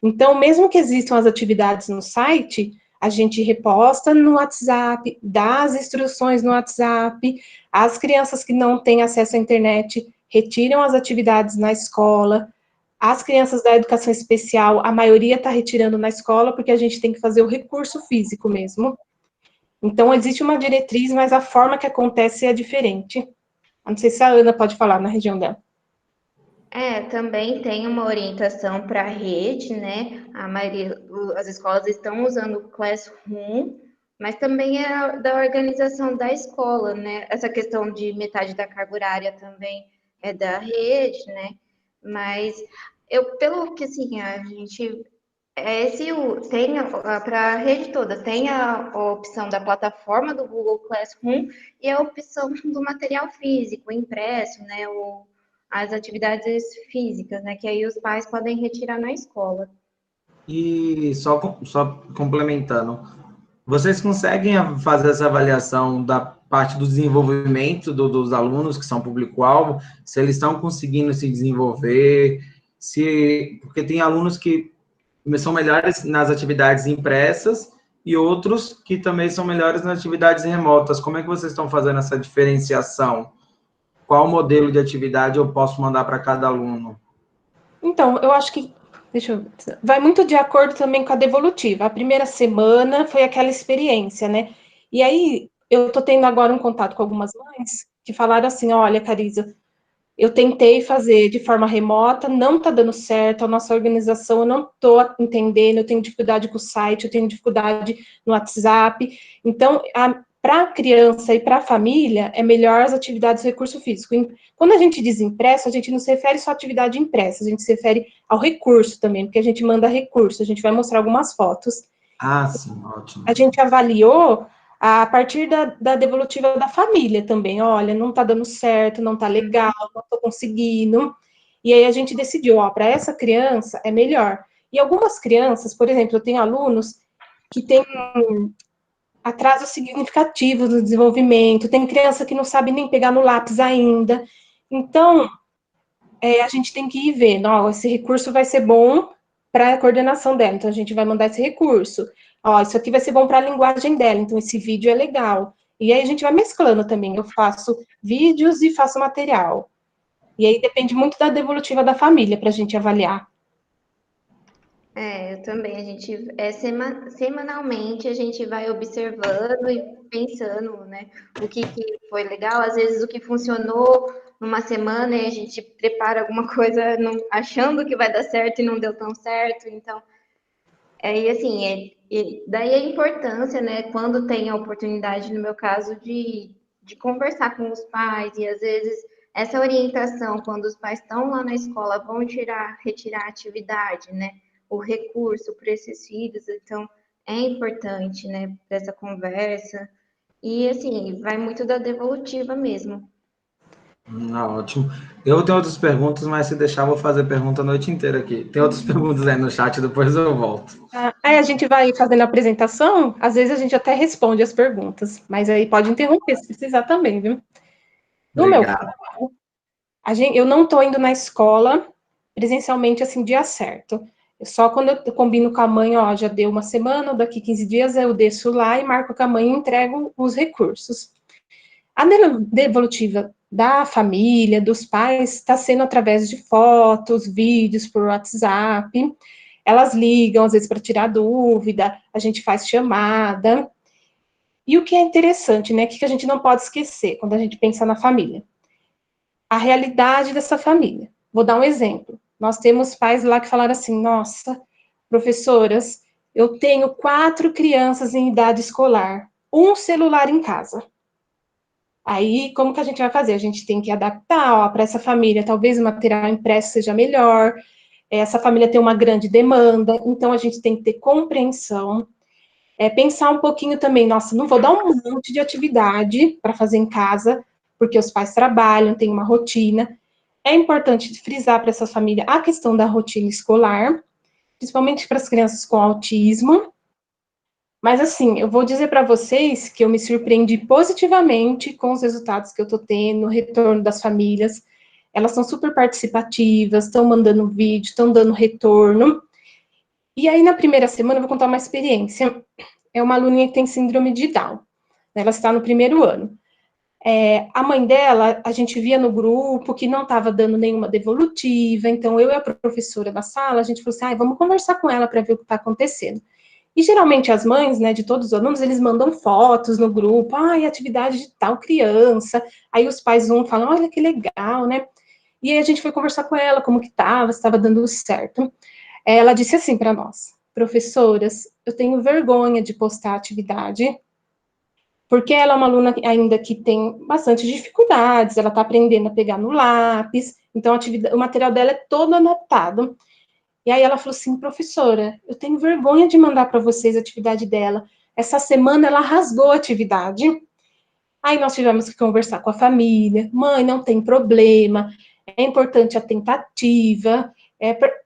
Então, mesmo que existam as atividades no site, a gente reposta no WhatsApp, dá as instruções no WhatsApp, as crianças que não têm acesso à internet retiram as atividades na escola, as crianças da educação especial, a maioria está retirando na escola, porque a gente tem que fazer o recurso físico mesmo. Então, existe uma diretriz, mas a forma que acontece é diferente. Não sei se a Ana pode falar na região dela. Também tem uma orientação para a rede, né? A maioria, as escolas estão usando o Classroom, mas também é da organização da escola, né? Essa questão de metade da carga horária também é da rede, né? Mas pelo que assim, a gente se tem para a rede toda, tem a opção da plataforma do Google Classroom e a opção do material físico, impresso, né? As atividades físicas, né? Que aí os pais podem retirar na escola. E só complementando, vocês conseguem fazer essa avaliação da parte do desenvolvimento dos alunos que são público-alvo, se eles estão conseguindo se desenvolver, porque tem alunos que são melhores nas atividades impressas e outros que também são melhores nas atividades remotas. Como é que vocês estão fazendo essa diferenciação? Qual modelo de atividade eu posso mandar para cada aluno? Então, eu acho que, vai muito de acordo também com a devolutiva. A primeira semana foi aquela experiência, né? E aí, eu tô tendo agora um contato com algumas mães que falaram assim, olha, Carisa, eu tentei fazer de forma remota, não tá dando certo, a nossa organização, eu não tô entendendo, eu tenho dificuldade com o site, eu tenho dificuldade no WhatsApp. Então, para a criança e para a família, é melhor as atividades do recurso físico. Quando a gente diz impresso, a gente não se refere só à atividade impressa, a gente se refere ao recurso também, porque a gente manda recurso, a gente vai mostrar algumas fotos. Ah, sim, ótimo. A gente avaliou a partir da devolutiva da família também, olha, não tá dando certo, não tá legal, não tô conseguindo. E aí a gente decidiu, ó, para essa criança é melhor. E algumas crianças, por exemplo, eu tenho alunos que têm atrasos significativos no desenvolvimento, tem criança que não sabe nem pegar no lápis ainda. Então, a gente tem que ir vendo, ó, esse recurso vai ser bom para a coordenação dela, então a gente vai mandar esse recurso. Ó, isso aqui vai ser bom para a linguagem dela, então esse vídeo é legal. E aí a gente vai mesclando também, eu faço vídeos e faço material. E aí depende muito da devolutiva da família para a gente avaliar. Eu também. A gente semanalmente a gente vai observando e pensando, né? O que foi legal, às vezes o que funcionou numa semana e a gente prepara alguma coisa achando que vai dar certo e não deu tão certo. Então, e assim, daí a importância, né? Quando tem a oportunidade, no meu caso, de conversar com os pais e às vezes essa orientação, quando os pais estão lá na escola, vão retirar a atividade, né? O recurso para esses filhos, então é importante, né, para essa conversa. E assim, vai muito da devolutiva mesmo. Ótimo. Eu tenho outras perguntas, mas se deixar, vou fazer pergunta a noite inteira aqui. Tem outras perguntas aí no chat, depois eu volto. Aí a gente vai fazendo a apresentação, às vezes a gente até responde as perguntas, mas aí pode interromper se precisar também, viu? No meu Obrigado. caso, eu não estou indo na escola presencialmente, assim, dia certo. Só quando eu combino com a mãe, ó, já deu uma semana, daqui 15 dias eu desço lá e marco com a mãe e entrego os recursos. A devolutiva da família, dos pais, está sendo através de fotos, vídeos por WhatsApp. Elas ligam, às vezes, para tirar dúvida, a gente faz chamada. E o que é interessante, né, que a gente não pode esquecer quando a gente pensa na família? A realidade dessa família. Vou dar um exemplo. Nós temos pais lá que falaram assim, nossa, professoras, eu tenho 4 crianças em idade escolar, um celular em casa. Aí, como que a gente vai fazer? A gente tem que adaptar para essa família, talvez o material impresso seja melhor, essa família tem uma grande demanda, então a gente tem que ter compreensão, pensar um pouquinho também, nossa, não vou dar um monte de atividade para fazer em casa, porque os pais trabalham, tem uma rotina. É importante frisar para essa família a questão da rotina escolar, principalmente para as crianças com autismo. Mas, assim, eu vou dizer para vocês que eu me surpreendi positivamente com os resultados que eu estou tendo, o retorno das famílias. Elas são super participativas, estão mandando vídeo, estão dando retorno. E aí, na primeira semana, eu vou contar uma experiência. É uma aluninha que tem síndrome de Down. Ela está no primeiro ano. A mãe dela, a gente via no grupo que não estava dando nenhuma devolutiva, então eu e a professora da sala, a gente falou assim, vamos conversar com ela para ver o que está acontecendo. E geralmente as mães, né, de todos os alunos, eles mandam fotos no grupo, atividade de tal criança, aí os pais vão falam, olha que legal, né? E aí a gente foi conversar com ela, como que estava, se estava dando certo. Ela disse assim para nós: professoras, eu tenho vergonha de postar atividade, porque ela é uma aluna ainda que tem bastante dificuldades, ela está aprendendo a pegar no lápis, então o material dela é todo adaptado. E aí ela falou assim: professora, eu tenho vergonha de mandar para vocês a atividade dela. Essa semana ela rasgou a atividade. Aí nós tivemos que conversar com a família. Mãe, não tem problema, é importante a tentativa,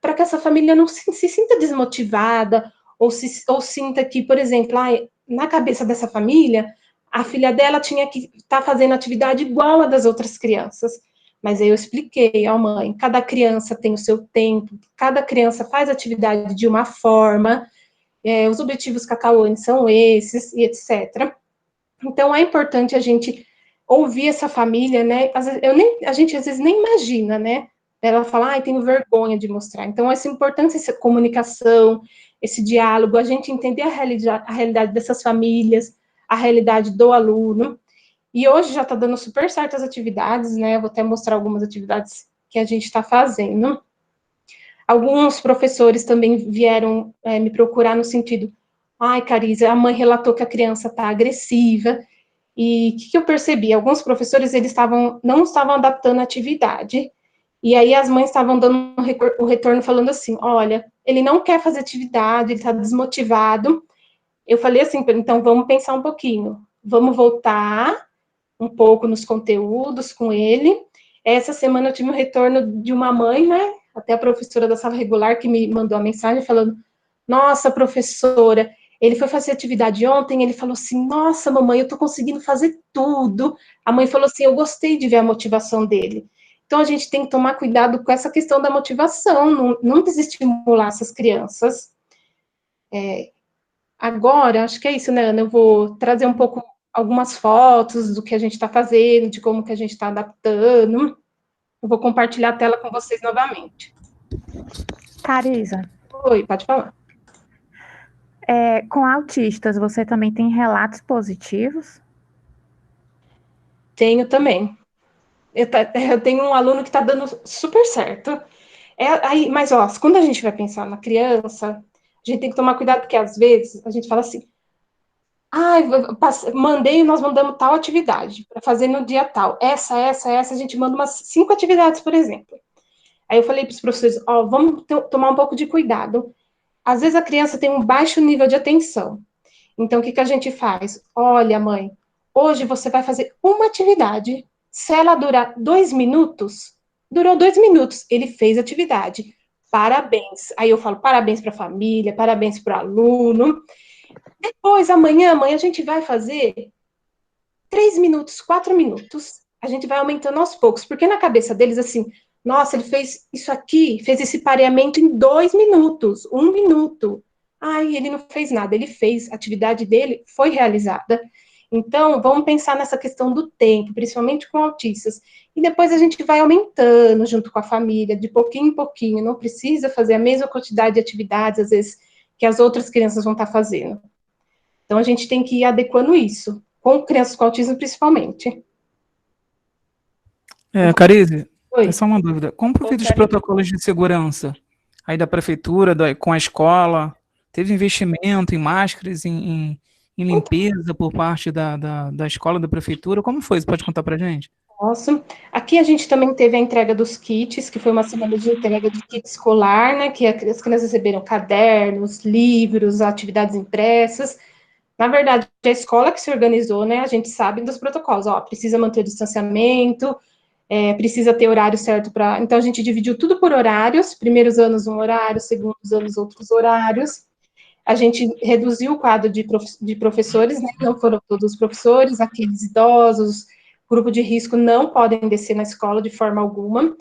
para que essa família não se sinta desmotivada, ou sinta que, por exemplo, na cabeça dessa família, a filha dela tinha que estar fazendo atividade igual a das outras crianças. Mas aí eu expliquei, ó, mãe, cada criança tem o seu tempo, cada criança faz atividade de uma forma, os objetivos com a Cauane são esses, e etc. Então, é importante a gente ouvir essa família, né? A gente às vezes nem imagina, né? Ela fala, ai, tenho vergonha de mostrar. Então, essa importância, essa comunicação, esse diálogo, a gente entender a realidade dessas famílias, a realidade do aluno. E hoje já está dando super certo as atividades, né? Eu vou até mostrar algumas atividades que a gente está fazendo. Alguns professores também vieram me procurar no sentido, ai, Cariza, a mãe relatou que a criança está agressiva, e o que eu percebi? Alguns professores, eles não estavam adaptando a atividade, e aí as mães estavam dando o retorno falando assim, olha, ele não quer fazer atividade, ele está desmotivado. Eu falei assim, então vamos pensar um pouquinho, vamos voltar um pouco nos conteúdos com ele. Essa semana eu tive um retorno de uma mãe, né, até a professora da sala regular, que me mandou a mensagem falando, nossa, professora, ele foi fazer atividade ontem, ele falou assim, nossa, mamãe, eu tô conseguindo fazer tudo. A mãe falou assim, eu gostei de ver a motivação dele. Então, a gente tem que tomar cuidado com essa questão da motivação, não desestimular essas crianças. Agora, acho que é isso, né, Ana? Eu vou trazer um pouco algumas fotos do que a gente está fazendo, de como que a gente está adaptando. Eu vou compartilhar a tela com vocês novamente. Cariza, Oi, pode falar. Com autistas, você também tem relatos positivos? Tenho também. Eu tenho um aluno que está dando super certo. Mas, ó, quando a gente vai pensar na criança, a gente tem que tomar cuidado, porque às vezes a gente fala assim, nós mandamos tal atividade para fazer no dia tal. Essa, a gente manda umas 5 atividades, por exemplo. Aí eu falei para os professores, ó, vamos tomar um pouco de cuidado. Às vezes a criança tem um baixo nível de atenção. Então, o que a gente faz? Olha, mãe, hoje você vai fazer uma atividade. Se ela durar 2 minutos, durou 2 minutos, ele fez a atividade. Parabéns. Aí eu falo parabéns para a família, parabéns para o aluno. Depois, amanhã, a gente vai fazer 3 minutos, 4 minutos. A gente vai aumentando aos poucos, porque na cabeça deles, assim, nossa, ele fez isso aqui, fez esse pareamento em 2 minutos, 1 minuto. Ai, ele não fez nada, ele fez, a atividade dele foi realizada. Então, vamos pensar nessa questão do tempo, principalmente com autistas. E depois a gente vai aumentando junto com a família, de pouquinho em pouquinho. Não precisa fazer a mesma quantidade de atividades, às vezes, que as outras crianças vão estar fazendo. Então, a gente tem que ir adequando isso, com crianças com autismo principalmente. Carize, Oi. é só uma dúvida. Como foi feito os protocolos de segurança aí da prefeitura, com a escola? Teve investimento em máscaras, em limpeza por parte da escola, da prefeitura? Como foi? Você pode contar pra gente? Nossa, aqui a gente também teve a entrega dos kits, que foi uma semana de entrega de kit escolar, né, que as crianças receberam cadernos, livros, atividades impressas. Na verdade, a escola que se organizou, né, a gente sabe dos protocolos, ó, precisa manter o distanciamento, precisa ter horário certo para... Então, a gente dividiu tudo por horários, primeiros anos um horário, segundos anos outros horários. A gente reduziu o quadro de professores, né, não foram todos os professores, aqueles idosos, grupo de risco não podem descer na escola de forma alguma.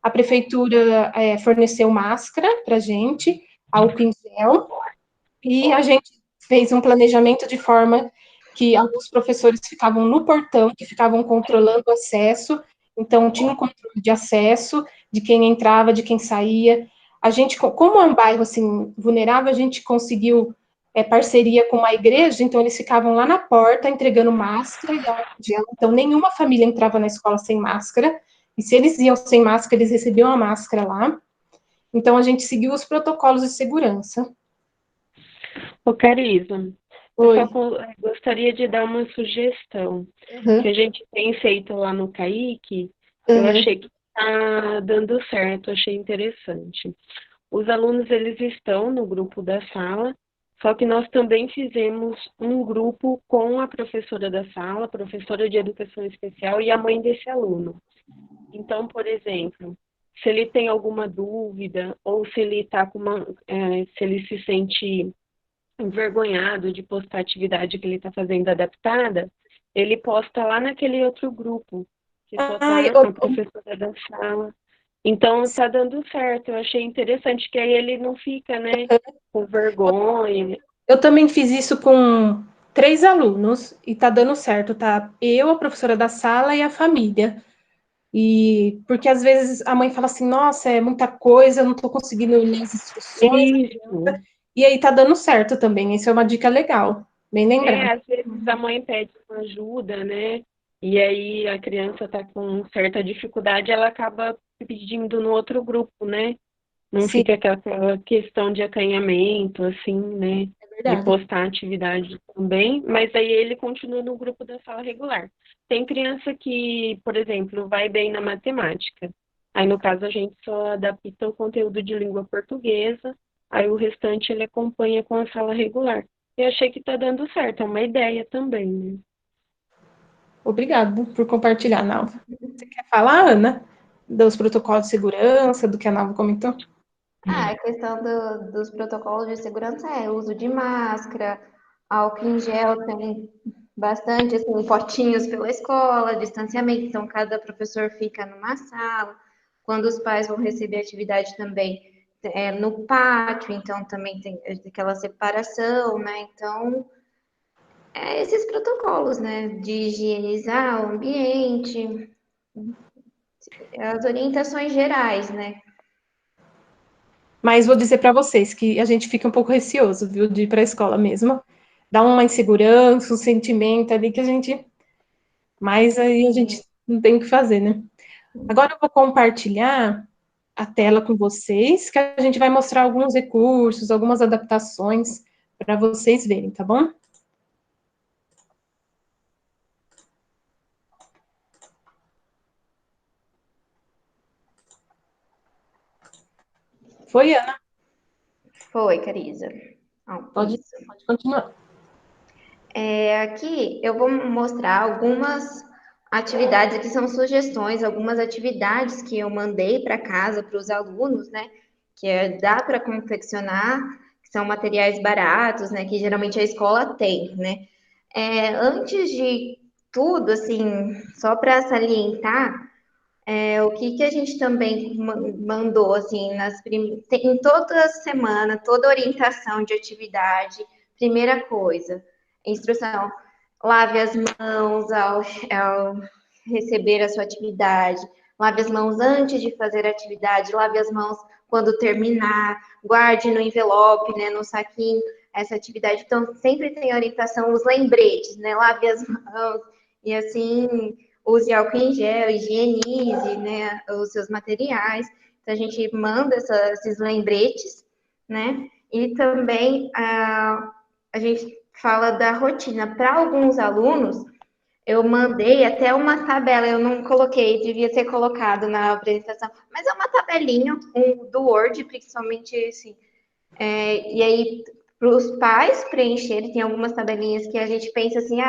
A prefeitura forneceu máscara para a gente, álcool em gel, e a gente fez um planejamento de forma que alguns professores ficavam no portão, que ficavam controlando o acesso, então tinha um controle de acesso, de quem entrava, de quem saía. A gente, como é um bairro assim vulnerável, a gente conseguiu parceria com uma igreja, então eles ficavam lá na porta entregando máscara e álcool gel, então nenhuma família entrava na escola sem máscara, e se eles iam sem máscara, eles recebiam a máscara lá. Então, a gente seguiu os protocolos de segurança. Ô, Carisa, eu Oi. só gostaria de dar uma sugestão. Uhum. Que a gente tem feito lá no CAIC, eu Uhum. achei que está dando certo, achei interessante. Os alunos, eles estão no grupo da sala, só que nós também fizemos um grupo com a professora da sala, a professora de educação especial e a mãe desse aluno. Então, por exemplo, se ele tem alguma dúvida ou se ele tá com se ele se sente envergonhado de postar a atividade que ele está fazendo adaptada, ele posta lá naquele outro grupo, que só tá a professora da sala. Então, está dando certo. Eu achei interessante, que aí ele não fica, né, com vergonha. Eu também fiz isso com 3 alunos e tá dando certo, tá? Eu, a professora da sala e a família. E porque às vezes a mãe fala assim, nossa, é muita coisa, eu não tô conseguindo ler as instruções. Isso. E aí tá dando certo também. Isso é uma dica legal, bem lembrado. Às vezes a mãe pede uma ajuda, né? E aí a criança está com certa dificuldade, ela acaba pedindo no outro grupo, né? Não Sim, fica aquela questão de acanhamento, assim, né? é De verdade. postar atividade também, mas aí ele continua no grupo da sala regular. Tem criança que, por exemplo, vai bem na matemática. Aí, no caso, a gente só adapta o conteúdo de língua portuguesa, aí o restante ele acompanha com a sala regular. Eu achei que está dando certo, é uma ideia também, né? Obrigada por compartilhar, Nalva. Você quer falar, Ana, dos protocolos de segurança, do que a Nalva comentou? A questão dos protocolos de segurança é o uso de máscara, álcool em gel, tem bastante, assim, potinhos pela escola, distanciamento, então cada professor fica numa sala. Quando os pais vão receber atividade também no pátio, então também tem aquela separação, né? Então, esses protocolos, né? De higienizar o ambiente, as orientações gerais, né? Mas vou dizer para vocês que a gente fica um pouco receoso, viu, de ir para a escola mesmo. Dá uma insegurança, um sentimento ali que a gente. Mas aí a gente não tem o que fazer, né? Agora eu vou compartilhar a tela com vocês, que a gente vai mostrar alguns recursos, algumas adaptações para vocês verem, tá bom? Foi, Ana? Foi, Carisa. Pode continuar. Aqui eu vou mostrar algumas atividades, aqui são sugestões, algumas atividades que eu mandei para casa para os alunos, né? Dá para confeccionar, que são materiais baratos, né? Que geralmente a escola tem, né? Antes de tudo, assim, só para salientar, o que a gente também mandou, assim, em toda semana, toda orientação de atividade, primeira coisa, instrução, lave as mãos ao receber a sua atividade, lave as mãos antes de fazer a atividade, lave as mãos quando terminar, guarde no envelope, né, no saquinho, essa atividade. Então, sempre tem orientação, os lembretes, né, lave as mãos, e assim, use álcool em gel, higienize, né, os seus materiais. Então, a gente manda esses lembretes, né, e também a gente fala da rotina. Para alguns alunos, eu mandei até uma tabela, eu não coloquei, devia ter colocado na apresentação, mas é uma tabelinha do Word, principalmente assim. E aí, para os pais preencherem, tem algumas tabelinhas que a gente pensa assim,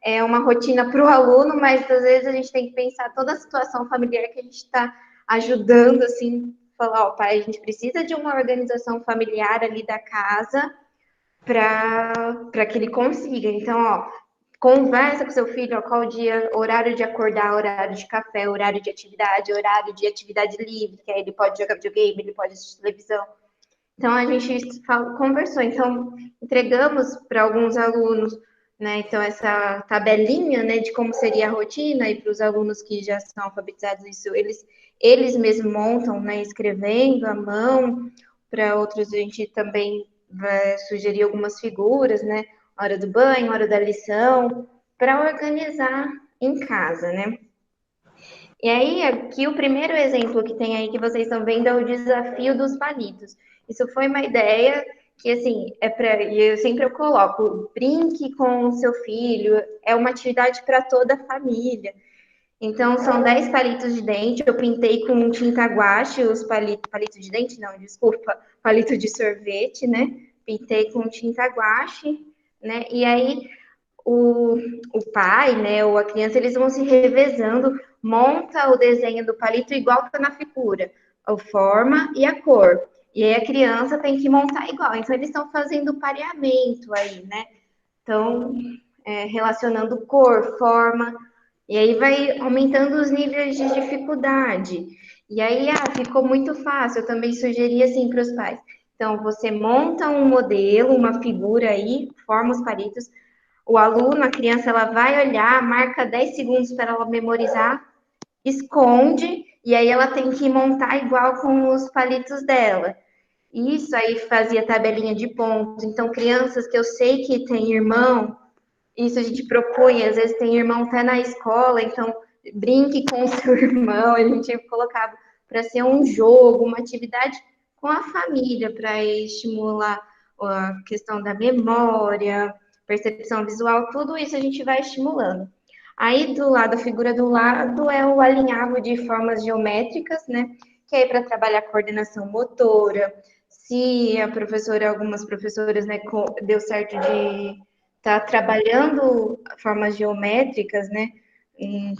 é uma rotina para o aluno, mas às vezes a gente tem que pensar toda a situação familiar que a gente está ajudando, assim, falar, ó, pai, a gente precisa de uma organização familiar ali da casa para que ele consiga. Então, ó, conversa com seu filho, ó, qual dia, horário de acordar, horário de café, horário de atividade livre, que aí ele pode jogar videogame, ele pode assistir televisão. Então, a gente conversou. Então, entregamos para alguns alunos, né? Então, essa tabelinha, né, de como seria a rotina, e para os alunos que já são alfabetizados, isso eles mesmos montam, né, escrevendo à mão. Para outros, a gente também vai sugerir algumas figuras, né? Hora do banho, hora da lição, para organizar em casa, né? E aí, aqui o primeiro exemplo que tem aí que vocês estão vendo é o desafio dos palitos. Isso foi uma ideia que, assim, eu coloco, brinque com o seu filho, é uma atividade para toda a família. Então, são 10 palitos de dente, eu pintei com tinta guache os palitos de dente, não, desculpa, palito de sorvete, né? Pintei com tinta guache, né? E aí, o pai, né, ou a criança, eles vão se revezando, monta o desenho do palito igual que tá na figura, a forma e a cor. E aí a criança tem que montar igual. Então, eles estão fazendo pareamento aí, né? Então, relacionando cor, forma, e aí vai aumentando os níveis de dificuldade. E aí, ficou muito fácil. Eu também sugeri assim para os pais. Então, você monta um modelo, uma figura aí, forma os palitos, o aluno, a criança, ela vai olhar, marca 10 segundos para ela memorizar, esconde, e aí ela tem que montar igual com os palitos dela. Isso aí fazia tabelinha de pontos. Então, crianças que eu sei que têm irmão, isso a gente propõe, às vezes tem irmão até na escola, então brinque com o seu irmão, a gente colocava para ser um jogo, uma atividade com a família, para estimular a questão da memória, percepção visual, tudo isso a gente vai estimulando. Aí do lado, a figura do lado é o alinhavo de formas geométricas, né? Que é para trabalhar coordenação motora. Se a professora, algumas professoras, né, deu certo de estar trabalhando formas geométricas, né,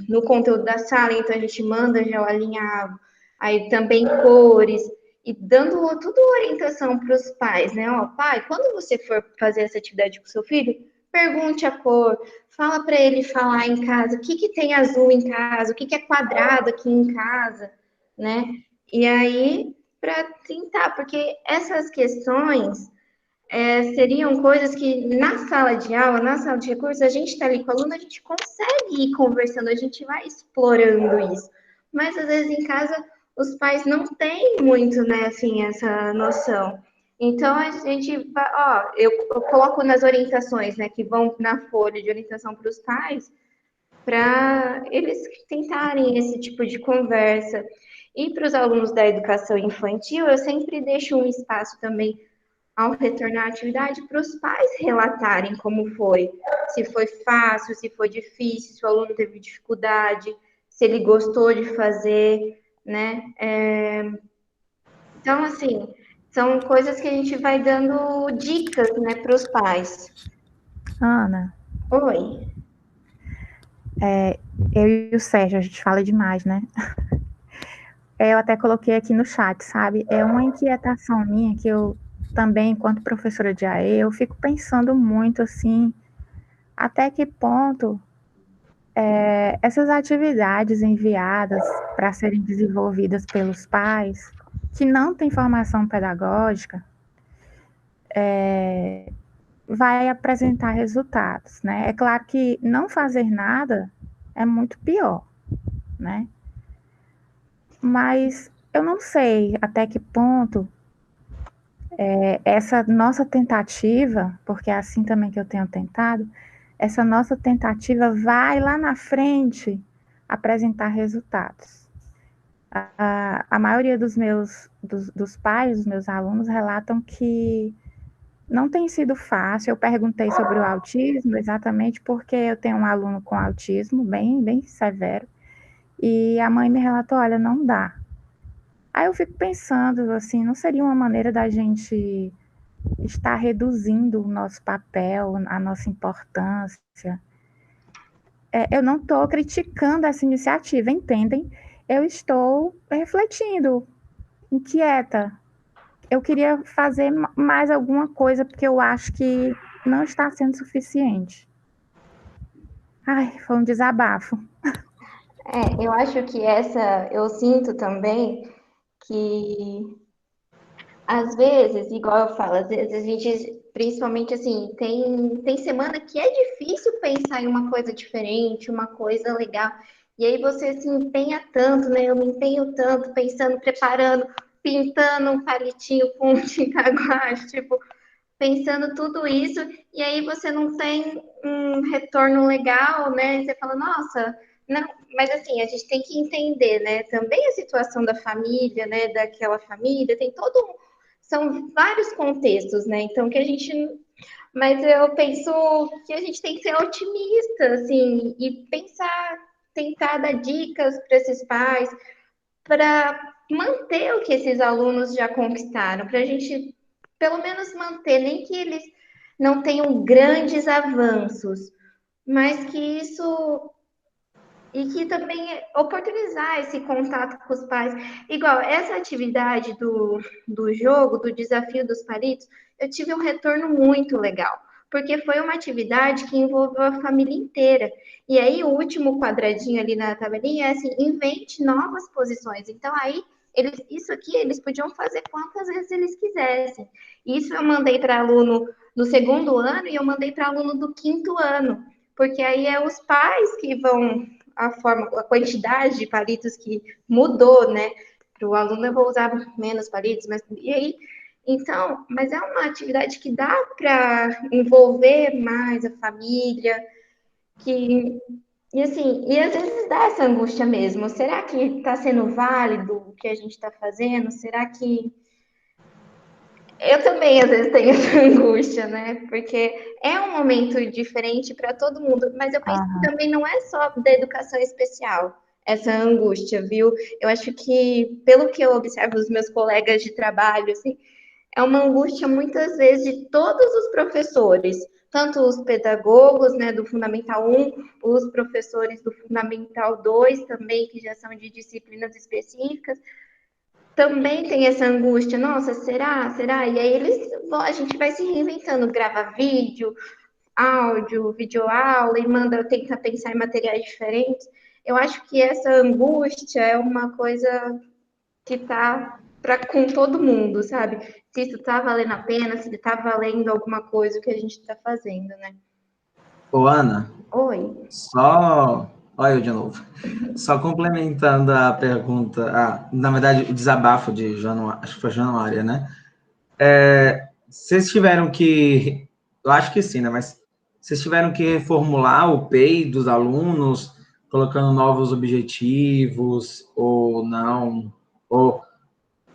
no conteúdo da sala, então a gente manda já o alinhavo, aí também cores, e dando tudo orientação para os pais, né? Ó, pai, quando você for fazer essa atividade com seu filho, pergunte a cor, fala para ele falar em casa, o que tem azul em casa, o que é quadrado aqui em casa, né? E aí, para tentar, porque essas questões seriam coisas que na sala de aula, na sala de recursos, a gente está ali com o aluno, a gente consegue ir conversando, a gente vai explorando isso. Mas às vezes em casa os pais não têm muito, né, assim, essa noção. Então a gente vai, eu coloco nas orientações, né, que vão na folha de orientação para os pais, para eles tentarem esse tipo de conversa. E para os alunos da educação infantil, eu sempre deixo um espaço também ao retornar à atividade, para os pais relatarem como foi. Se foi fácil, se foi difícil, se o aluno teve dificuldade, se ele gostou de fazer, né? Então, assim, são coisas que a gente vai dando dicas, né, para os pais. Ana, Oi. eu e o Sérgio, a gente fala demais, né? Eu até coloquei aqui no chat, sabe? É uma inquietação minha que eu também, enquanto professora de AE, eu fico pensando muito assim, até que ponto essas atividades enviadas para serem desenvolvidas pelos pais, que não têm formação pedagógica, vai apresentar resultados, né? É claro que não fazer nada é muito pior, né? Mas eu não sei até que ponto essa nossa tentativa, porque é assim também que eu tenho tentado, essa nossa tentativa vai lá na frente apresentar resultados. A maioria dos pais, dos meus alunos, relatam que não tem sido fácil. Eu perguntei sobre o autismo exatamente porque eu tenho um aluno com autismo bem severo, e a mãe me relatou, olha, não dá. Aí eu fico pensando, assim, não seria uma maneira da gente estar reduzindo o nosso papel, a nossa importância? Eu não estou criticando essa iniciativa, entendem? Eu estou refletindo, inquieta. Eu queria fazer mais alguma coisa, porque eu acho que não está sendo suficiente. Ai, foi um desabafo. Eu acho que eu sinto também que às vezes, igual eu falo, às vezes a gente, principalmente assim, tem semana que é difícil pensar em uma coisa diferente, uma coisa legal. E aí você se empenha tanto, né? Eu me empenho tanto, pensando, preparando, pintando um palitinho com tinta guache, tipo, pensando tudo isso, e aí você não tem um retorno legal, né? Você fala, nossa, Não, mas assim, a gente tem que entender, né, também a situação da família, né, daquela família, tem todo são vários contextos, né, então que a gente, mas eu penso que a gente tem que ser otimista, assim, e pensar, tentar dar dicas para esses pais, para manter o que esses alunos já conquistaram, para a gente pelo menos manter, nem que eles não tenham grandes avanços, mas que isso e que também oportunizar esse contato com os pais. Igual essa atividade do jogo, do desafio dos palitos, eu tive um retorno muito legal, porque foi uma atividade que envolveu a família inteira. E aí, o último quadradinho ali na tabelinha é assim: invente novas posições. Então, aí, isso aqui eles podiam fazer quantas vezes eles quisessem. Isso eu mandei para aluno do segundo ano e eu mandei para aluno do quinto ano, porque aí é os pais que vão a quantidade de palitos que mudou, né? Para o aluno eu vou usar menos palitos, mas e aí, então, mas é uma atividade que dá para envolver mais a família, que e assim, e às vezes dá essa angústia mesmo. Será que está sendo válido o que a gente está fazendo? Será que eu também, às vezes, tenho essa angústia, né? Porque é um momento diferente para todo mundo, mas eu penso que também não é só da educação especial, essa angústia, viu? Eu acho que, pelo que eu observo dos meus colegas de trabalho, assim, é uma angústia muitas vezes de todos os professores, tanto os pedagogos, né, do Fundamental 1, os professores do Fundamental 2 também, que já são de disciplinas específicas, também tem essa angústia, nossa, será? Será? E aí a gente vai se reinventando, grava vídeo, áudio, videoaula e manda, tenta pensar em materiais diferentes. Eu acho que essa angústia é uma coisa que tá com todo mundo, sabe? Se isso tá valendo a pena, se tá valendo alguma coisa que a gente tá fazendo, né? Ô, Ana, Oi. só. Olha eu de novo. Só complementando a pergunta, na verdade, o desabafo de Januária, acho que foi Januária, né? Vocês tiveram que. Eu acho que sim, né? Mas vocês tiveram que reformular o PEI dos alunos, colocando novos objetivos, ou não? Ou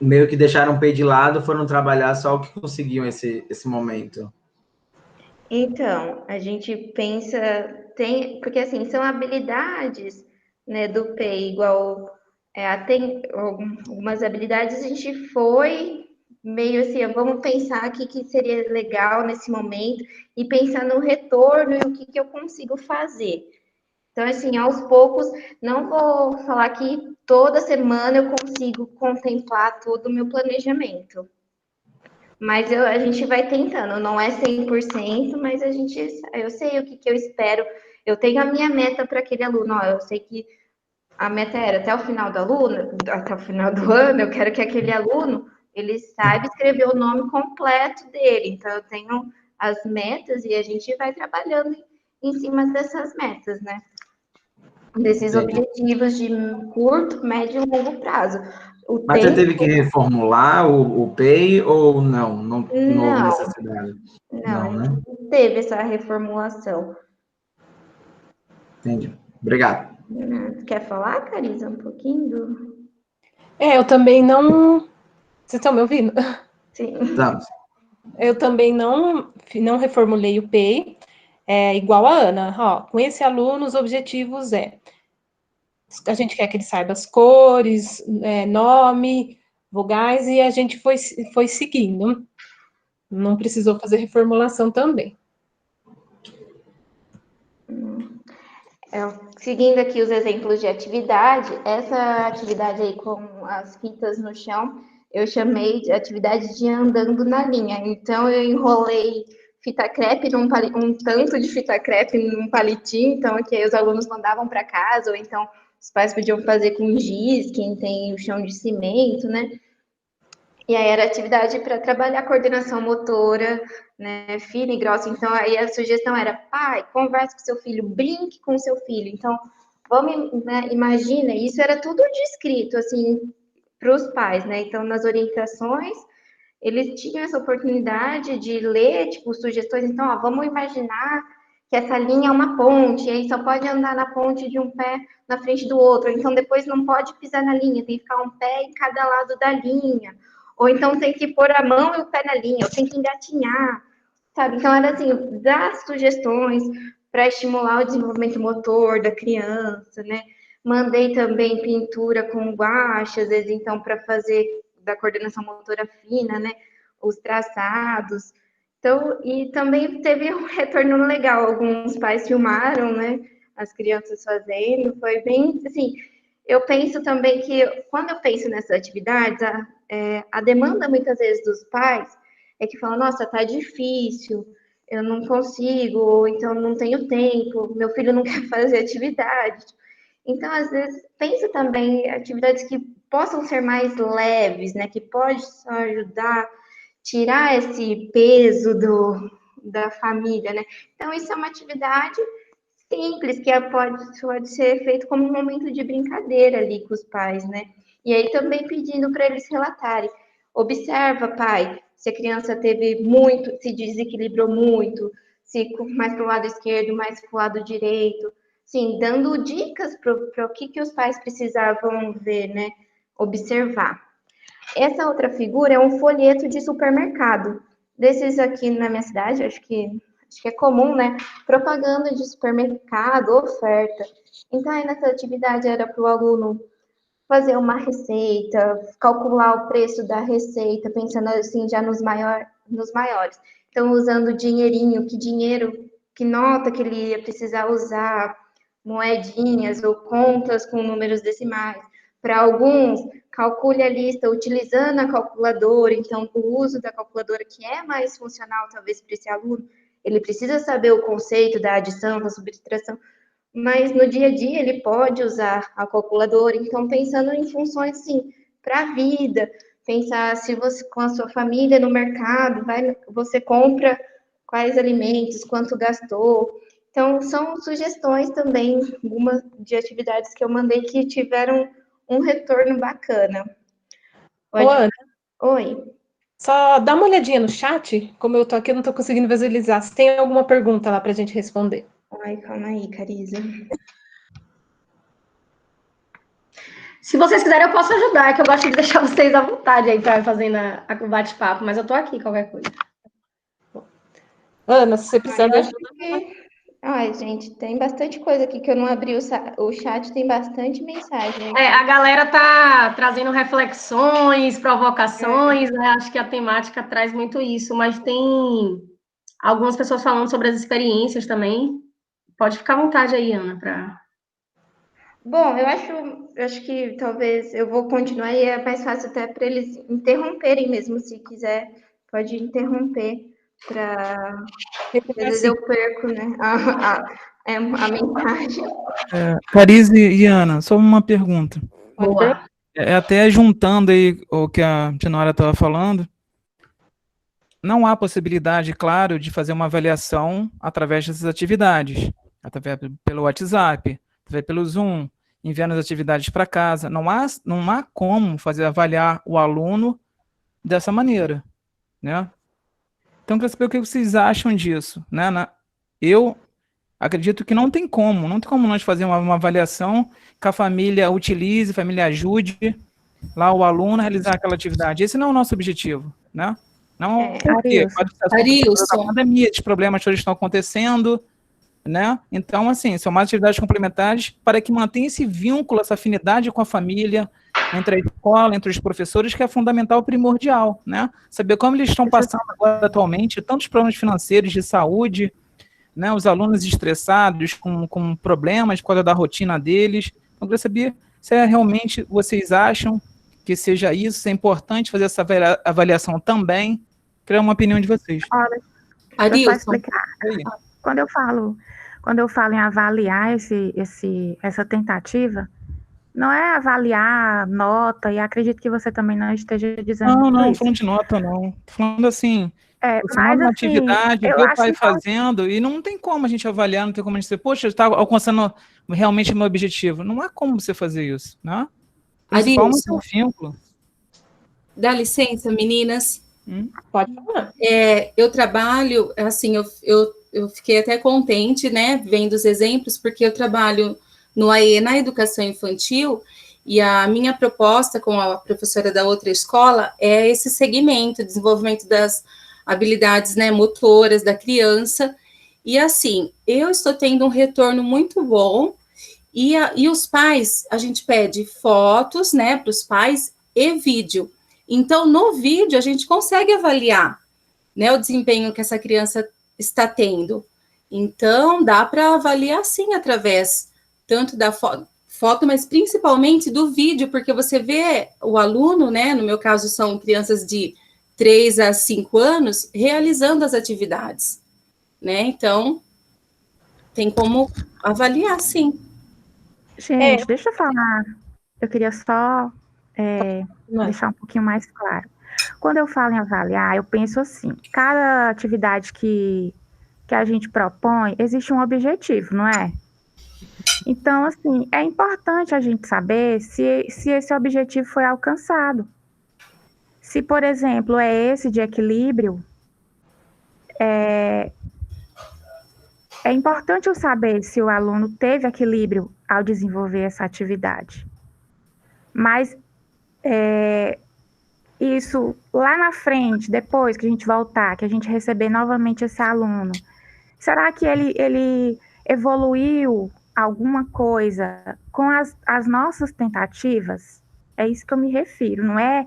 meio que deixaram o PEI de lado, foram trabalhar só o que conseguiam esse momento? Então, a gente pensa, porque assim, são habilidades, né, do P, igual, tem algumas habilidades a gente foi meio assim, vamos pensar o que seria legal nesse momento e pensar no retorno e o que eu consigo fazer. Então, assim, aos poucos, não vou falar que toda semana eu consigo contemplar todo o meu planejamento. Mas a gente vai tentando, não é 100%, mas eu sei o que eu espero. Eu tenho a minha meta para aquele aluno. Ó, eu sei que a meta era até o final até o final do ano, eu quero que aquele aluno ele saiba escrever o nome completo dele. Então eu tenho as metas e a gente vai trabalhando em cima dessas metas, né? Desses Entendi. objetivos de curto, médio e longo prazo. O Mas você teve tempo, que reformular o PEI ou não? Não houve não, necessidade? não, a Não, gente né? não teve essa reformulação. Entendi. Obrigado. Quer falar, Carisa, um pouquinho Eu também não. Vocês estão me ouvindo? Sim. Estamos. Eu também não reformulei o PEI, igual a Ana. Ó, com esse aluno, os objetivos a gente quer que ele saiba as cores, nome, vogais, e a gente foi seguindo. Não precisou fazer reformulação também. Seguindo aqui os exemplos de atividade, essa atividade aí com as fitas no chão, eu chamei de atividade de andando na linha. Então, eu enrolei fita crepe, um tanto de fita crepe num palitinho, então, que aí os alunos mandavam para casa, ou então os pais podiam fazer com giz, quem tem o chão de cimento, né? E aí era atividade para trabalhar a coordenação motora, né, fina e grossa. Então, aí a sugestão era, pai, converse com seu filho, brinque com seu filho. Então, vamos, né, imagina, isso era tudo descrito, assim, para os pais, né? Então, nas orientações, eles tinham essa oportunidade de ler, tipo, sugestões. Então, ó, vamos imaginar que essa linha é uma ponte, e aí só pode andar na ponte de um pé na frente do outro, então depois não pode pisar na linha, tem que ficar um pé em cada lado da linha, ou então tem que pôr a mão e o pé na linha, ou tem que engatinhar, sabe? Então era assim, dar sugestões para estimular o desenvolvimento motor da criança, né? Mandei também pintura com guache, às vezes, então, para fazer da coordenação motora fina, né? Os traçados. Então, e também teve um retorno legal. Alguns pais filmaram, né? As crianças fazendo. Foi bem, assim, eu penso também que, quando eu penso nessas atividades, a demanda, muitas vezes, dos pais é que falam, nossa, tá difícil, eu não consigo, ou então não tenho tempo, meu filho não quer fazer atividade. Então, às vezes, penso também em atividades que possam ser mais leves, né? Que possam ajudar, tirar esse peso da família, né? Então, isso é uma atividade simples, que pode ser feito como um momento de brincadeira ali com os pais, né? E aí também pedindo para eles relatarem. Observa, pai, se a criança teve muito, se desequilibrou muito, se mais para o lado esquerdo, mais para o lado direito. Sim, dando dicas para o que os pais precisavam ver, né? Observar. Essa outra figura é um folheto de supermercado. Desses aqui na minha cidade, acho que é comum, né? Propaganda de supermercado, oferta. Então, aí nessa atividade era para o aluno fazer uma receita, calcular o preço da receita, pensando assim já nos maiores. Então, usando dinheirinho, que nota que ele ia precisar usar, moedinhas ou contas com números decimais. Para alguns, calcule a lista utilizando a calculadora, então o uso da calculadora, que é mais funcional talvez para esse aluno, ele precisa saber o conceito da adição, da subtração, mas no dia a dia ele pode usar a calculadora, então pensando em funções assim, para a vida, pensar se você com a sua família no mercado, você compra quais alimentos, quanto gastou. Então, são sugestões também, algumas de atividades que eu mandei que tiveram um retorno bacana. Ô, Ana, Oi. só dá uma olhadinha no chat, como eu tô aqui, eu não tô conseguindo visualizar. Se tem alguma pergunta lá pra gente responder. Ai, calma aí, Carisa. Se vocês quiserem, eu posso ajudar, é que eu gosto de deixar vocês à vontade aí para fazendo o bate-papo, mas eu tô aqui, qualquer coisa. Ana, se você precisar de ajuda. Ai, gente, tem bastante coisa aqui que eu não abri o chat, tem bastante mensagem aqui. A galera tá trazendo reflexões, provocações, né? Acho que a temática traz muito isso, mas tem algumas pessoas falando sobre as experiências também. Pode ficar à vontade aí, Ana, para... Bom, eu acho que talvez eu vou continuar e é mais fácil até para eles interromperem mesmo, se quiser, pode interromper para... Às vezes eu perco, né, a mensagem. Carize e Ana, só uma pergunta. Boa. Até juntando aí o que a Tinora estava falando, não há possibilidade, claro, de fazer uma avaliação através dessas atividades, através pelo WhatsApp, através pelo Zoom, enviando as atividades para casa. Não há como avaliar o aluno dessa maneira, né? Então, eu quero saber o que vocês acham disso, né? Eu acredito que não tem como nós fazer uma avaliação que a família utilize, a família ajude lá o aluno a realizar aquela atividade. Esse não é o nosso objetivo, né? Não, porque a pandemia, os problemas todos estão acontecendo, né? Então, assim, são mais atividades complementares para que mantenha esse vínculo, essa afinidade com a família, entre a escola, entre os professores, que é fundamental, primordial, né? Saber como eles estão passando agora atualmente, tantos problemas financeiros, de saúde, né? Os alunos estressados, com problemas por causa da rotina deles. Então, eu queria saber se realmente vocês acham que seja isso, se é importante fazer essa avaliação também. Queria uma opinião de vocês. Olha, Adilson. Quando eu falo em avaliar essa tentativa, não é avaliar nota, e acredito que você também não esteja dizendo Não, isso. falando de nota, não. Falando assim, você mas uma assim, atividade, vê o pai fazendo, e não tem como a gente avaliar, não tem como a gente dizer, poxa, está alcançando realmente o meu objetivo. Não há como você fazer isso, né? Principal é o vínculo. Dá licença, meninas. Pode falar. Eu trabalho, assim, eu eu fiquei até contente, né, vendo os exemplos, porque eu trabalho no AE, na educação infantil, e a minha proposta com a professora da outra escola é esse segmento, desenvolvimento das habilidades, né, motoras da criança, e assim, eu estou tendo um retorno muito bom, e os pais, a gente pede fotos, né, para os pais e vídeo. Então, no vídeo, a gente consegue avaliar, né, o desempenho que essa criança está tendo. Então, dá para avaliar, sim, através tanto da foto, mas principalmente do vídeo, porque você vê o aluno, né, no meu caso são crianças de 3 a 5 anos, realizando as atividades, né, então, tem como avaliar, sim. Gente, deixa eu falar. Eu queria só deixar um pouquinho mais claro. Quando eu falo em avaliar, eu penso assim: cada atividade que a gente propõe, existe um objetivo, não é? Então, assim, é importante a gente saber se esse objetivo foi alcançado. Se, por exemplo, é esse de equilíbrio, é importante eu saber se o aluno teve equilíbrio ao desenvolver essa atividade. Mas isso lá na frente, depois que a gente voltar, que a gente receber novamente esse aluno, será que ele evoluiu alguma coisa com as nossas tentativas? É isso que eu me refiro, não é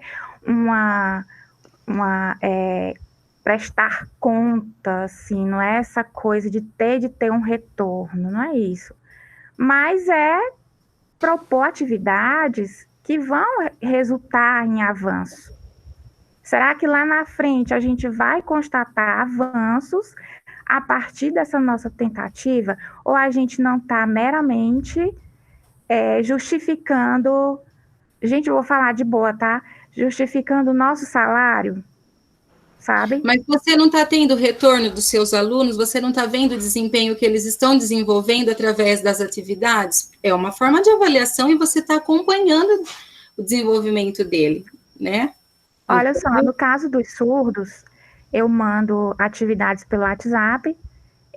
prestar conta, assim, não é essa coisa de ter um retorno, não é isso. Mas é propor atividades que vão resultar em avanço. Será que lá na frente a gente vai constatar avanços a partir dessa nossa tentativa? Ou a gente não está meramente justificando... Gente, eu vou falar de boa, tá? Justificando o nosso salário, sabe? Mas você não está tendo retorno dos seus alunos? Você não está vendo o desempenho que eles estão desenvolvendo através das atividades? É uma forma de avaliação e você está acompanhando o desenvolvimento dele, né? Olha só, no caso dos surdos, eu mando atividades pelo WhatsApp,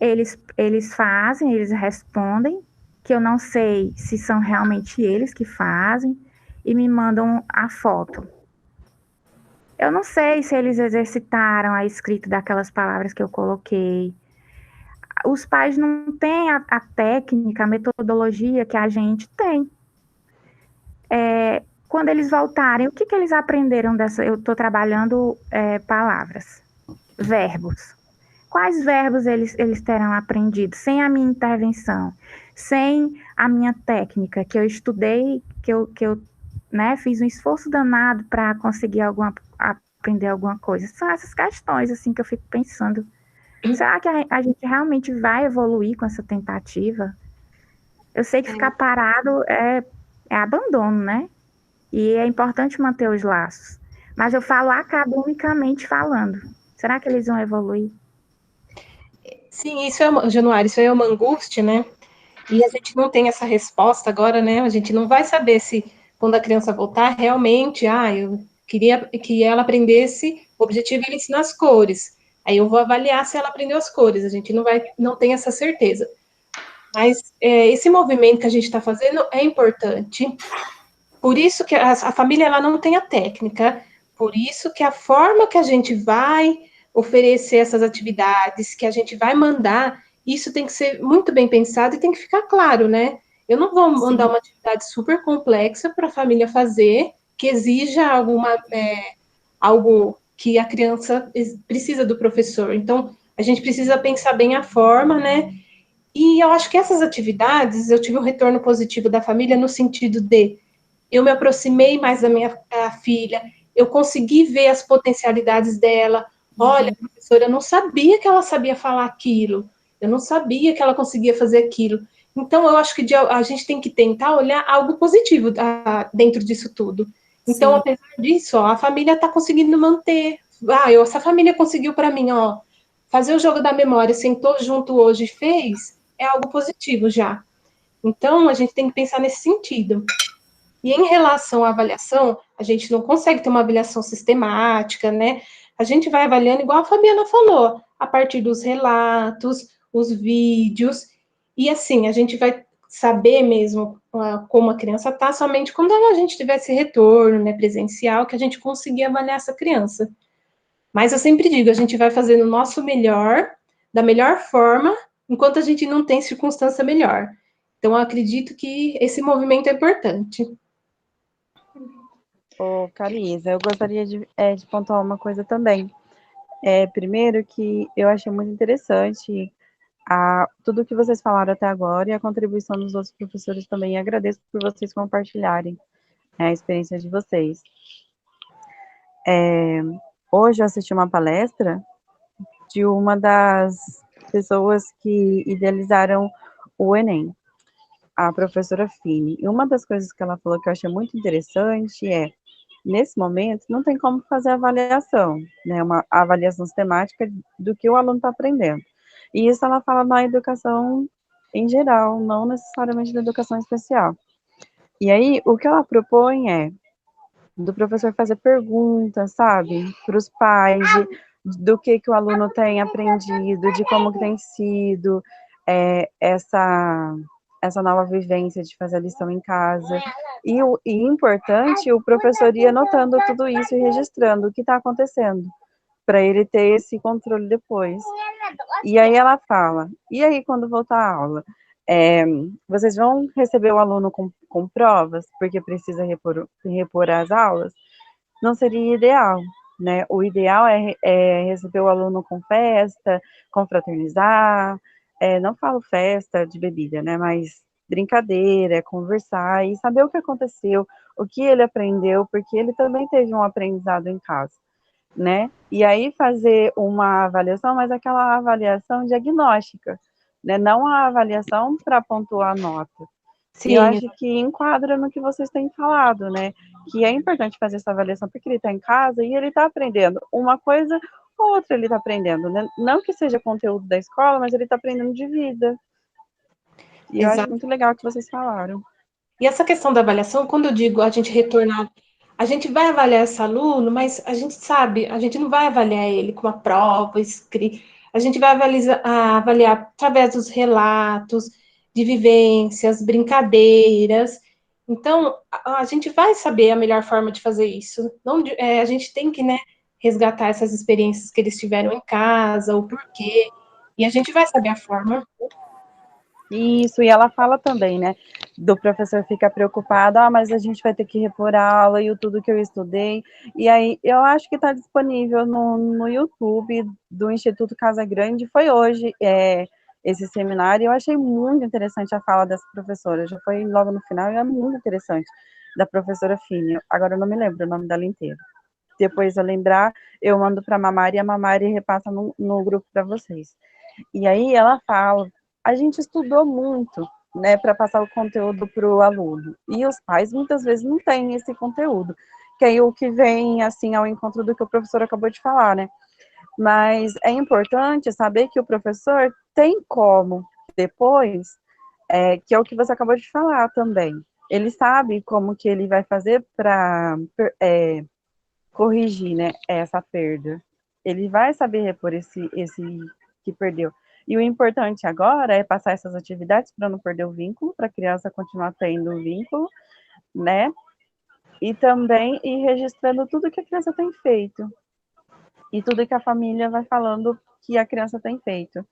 eles fazem, eles respondem, que eu não sei se são realmente eles que fazem, e me mandam a foto. Eu não sei se eles exercitaram a escrita daquelas palavras que eu coloquei. Os pais não têm a técnica, a metodologia que a gente tem. Quando eles voltarem, o que eles aprenderam dessa? Eu estou trabalhando palavras, verbos. Quais verbos eles terão aprendido sem a minha intervenção, sem a minha técnica, que eu estudei, que eu fiz um esforço danado para conseguir aprender alguma coisa? São essas questões assim que eu fico pensando. Será que a gente realmente vai evoluir com essa tentativa? Eu sei que ficar parado é abandono, né? E é importante manter os laços. Mas eu falo academicamente falando. Será que eles vão evoluir? Sim, Januário, isso é uma angústia, né? E a gente não tem essa resposta agora, né? A gente não vai saber se, quando a criança voltar, realmente, eu queria que ela aprendesse, o objetivo é ensinar as cores. Aí eu vou avaliar se ela aprendeu as cores, a gente não tem essa certeza. Mas esse movimento que a gente está fazendo é importante. Por isso que a família ela não tem a técnica, por isso que a forma que a gente vai oferecer essas atividades, que a gente vai mandar, isso tem que ser muito bem pensado e tem que ficar claro, né? Eu não vou mandar uma atividade super complexa para a família fazer, que exija algo que a criança precisa do professor. Então, a gente precisa pensar bem a forma, né? E eu acho que essas atividades, eu tive um retorno positivo da família no sentido de eu me aproximei mais da minha filha, eu consegui ver as potencialidades dela. Olha, professora, eu não sabia que ela sabia falar aquilo, eu não sabia que ela conseguia fazer aquilo. Então, eu acho que a gente tem que tentar olhar algo positivo dentro disso tudo. Então, apesar disso, a família está conseguindo manter. Essa família conseguiu para mim, fazer o jogo da memória, sentou junto hoje e fez, é algo positivo já. Então, a gente tem que pensar nesse sentido. E em relação à avaliação, a gente não consegue ter uma avaliação sistemática, né? A gente vai avaliando, igual a Fabiana falou, a partir dos relatos, os vídeos, e assim, a gente vai saber mesmo como a criança está somente quando a gente tiver esse retorno, né, presencial, que a gente conseguir avaliar essa criança. Mas eu sempre digo, a gente vai fazendo o nosso melhor, da melhor forma, enquanto a gente não tem circunstância melhor. Então, eu acredito que esse movimento é importante. Ô, Carisa, eu gostaria de pontuar uma coisa também. Primeiro que eu achei muito interessante tudo que vocês falaram até agora e a contribuição dos outros professores também. E agradeço por vocês compartilharem, a experiência de vocês. Hoje eu assisti uma palestra de uma das pessoas que idealizaram o Enem, a professora Fini. E uma das coisas que ela falou que eu achei muito interessante nesse momento, não tem como fazer avaliação, né, uma avaliação sistemática do que o aluno está aprendendo. E isso ela fala na educação em geral, não necessariamente na educação especial. E aí, o que ela propõe do professor fazer perguntas, sabe, para os pais, do que o aluno tem aprendido, de como que tem sido essa nova vivência de fazer a lição em casa. E importante, o professor ir anotando tudo isso e registrando o que está acontecendo, para ele ter esse controle depois. E aí ela fala, e aí quando voltar a aula, vocês vão receber o aluno com provas, porque precisa repor as aulas? Não seria ideal, né? O ideal é receber o aluno com festa, confraternizar, não falo festa de bebida, né? Mas brincadeira, conversar e saber o que aconteceu, o que ele aprendeu, porque ele também teve um aprendizado em casa, né? E aí fazer uma avaliação, mas aquela avaliação diagnóstica, né? Não a avaliação para pontuar a nota. Sim. E eu acho que enquadra no que vocês têm falado, né? Que é importante fazer essa avaliação porque ele está em casa e ele está aprendendo uma coisa ou outra, ele está aprendendo, né? Não que seja conteúdo da escola, mas ele está aprendendo de vida. E eu acho muito legal o que vocês falaram. E essa questão da avaliação, quando eu digo a gente retornar, a gente vai avaliar esse aluno, mas a gente sabe, a gente não vai avaliar ele com uma prova escrita, a gente vai avaliar através dos relatos, de vivências, brincadeiras. Então, a gente vai saber a melhor forma de fazer isso. Não, a gente tem que, né, resgatar essas experiências que eles tiveram em casa, o porquê, e a gente vai saber a forma. Isso, e ela fala também, né, do professor ficar preocupado, mas a gente vai ter que repor a aula e tudo que eu estudei, e aí eu acho que está disponível no YouTube do Instituto Casa Grande, foi hoje esse seminário, e eu achei muito interessante a fala dessa professora, já foi logo no final, e é muito interessante, da professora Fini, agora eu não me lembro o nome dela inteiro. Depois eu lembrar, eu mando para a Mamari, e a Mamari repassa no grupo para vocês. E aí ela fala, a gente estudou muito, né, para passar o conteúdo para o aluno, e os pais muitas vezes não têm esse conteúdo, que é o que vem, assim, ao encontro do que o professor acabou de falar, né, mas é importante saber que o professor tem como, depois, que é o que você acabou de falar também, ele sabe como que ele vai fazer para corrigir, né, essa perda, ele vai saber repor esse que perdeu. E o importante agora é passar essas atividades para não perder o vínculo, para a criança continuar tendo o vínculo, né? E também ir registrando tudo que a criança tem feito. E tudo que a família vai falando que a criança tem feito.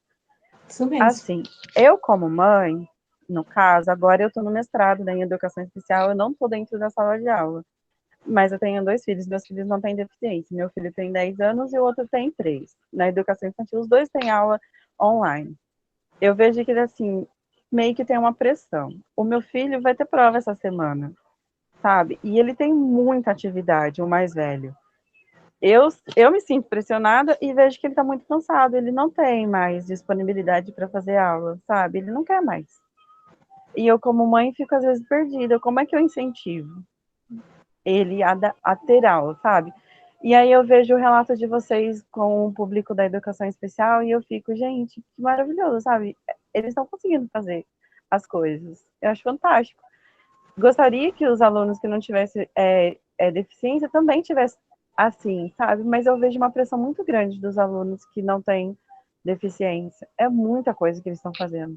Isso mesmo. Assim, eu como mãe, no caso, agora eu estou no mestrado, né, em educação especial, eu não estou dentro da sala de aula. Mas eu tenho 2 filhos, meus filhos não têm deficiência. Meu filho tem 10 anos e o outro tem 3. Na educação infantil, os 2 têm aula online. Eu vejo que, assim, meio que tem uma pressão. O meu filho vai ter prova essa semana, sabe? E ele tem muita atividade, o mais velho. Eu me sinto pressionada e vejo que ele tá muito cansado. Ele não tem mais disponibilidade para fazer aula, sabe? Ele não quer mais. E eu, como mãe, fico às vezes perdida. Como é que eu incentivo ele a ter aula, sabe? E aí eu vejo o relato de vocês com o público da educação especial e eu fico, gente, que maravilhoso, sabe? Eles estão conseguindo fazer as coisas. Eu acho fantástico. Gostaria que os alunos que não tivessem deficiência também tivessem assim, sabe? Mas eu vejo uma pressão muito grande dos alunos que não têm deficiência. É muita coisa que eles estão fazendo.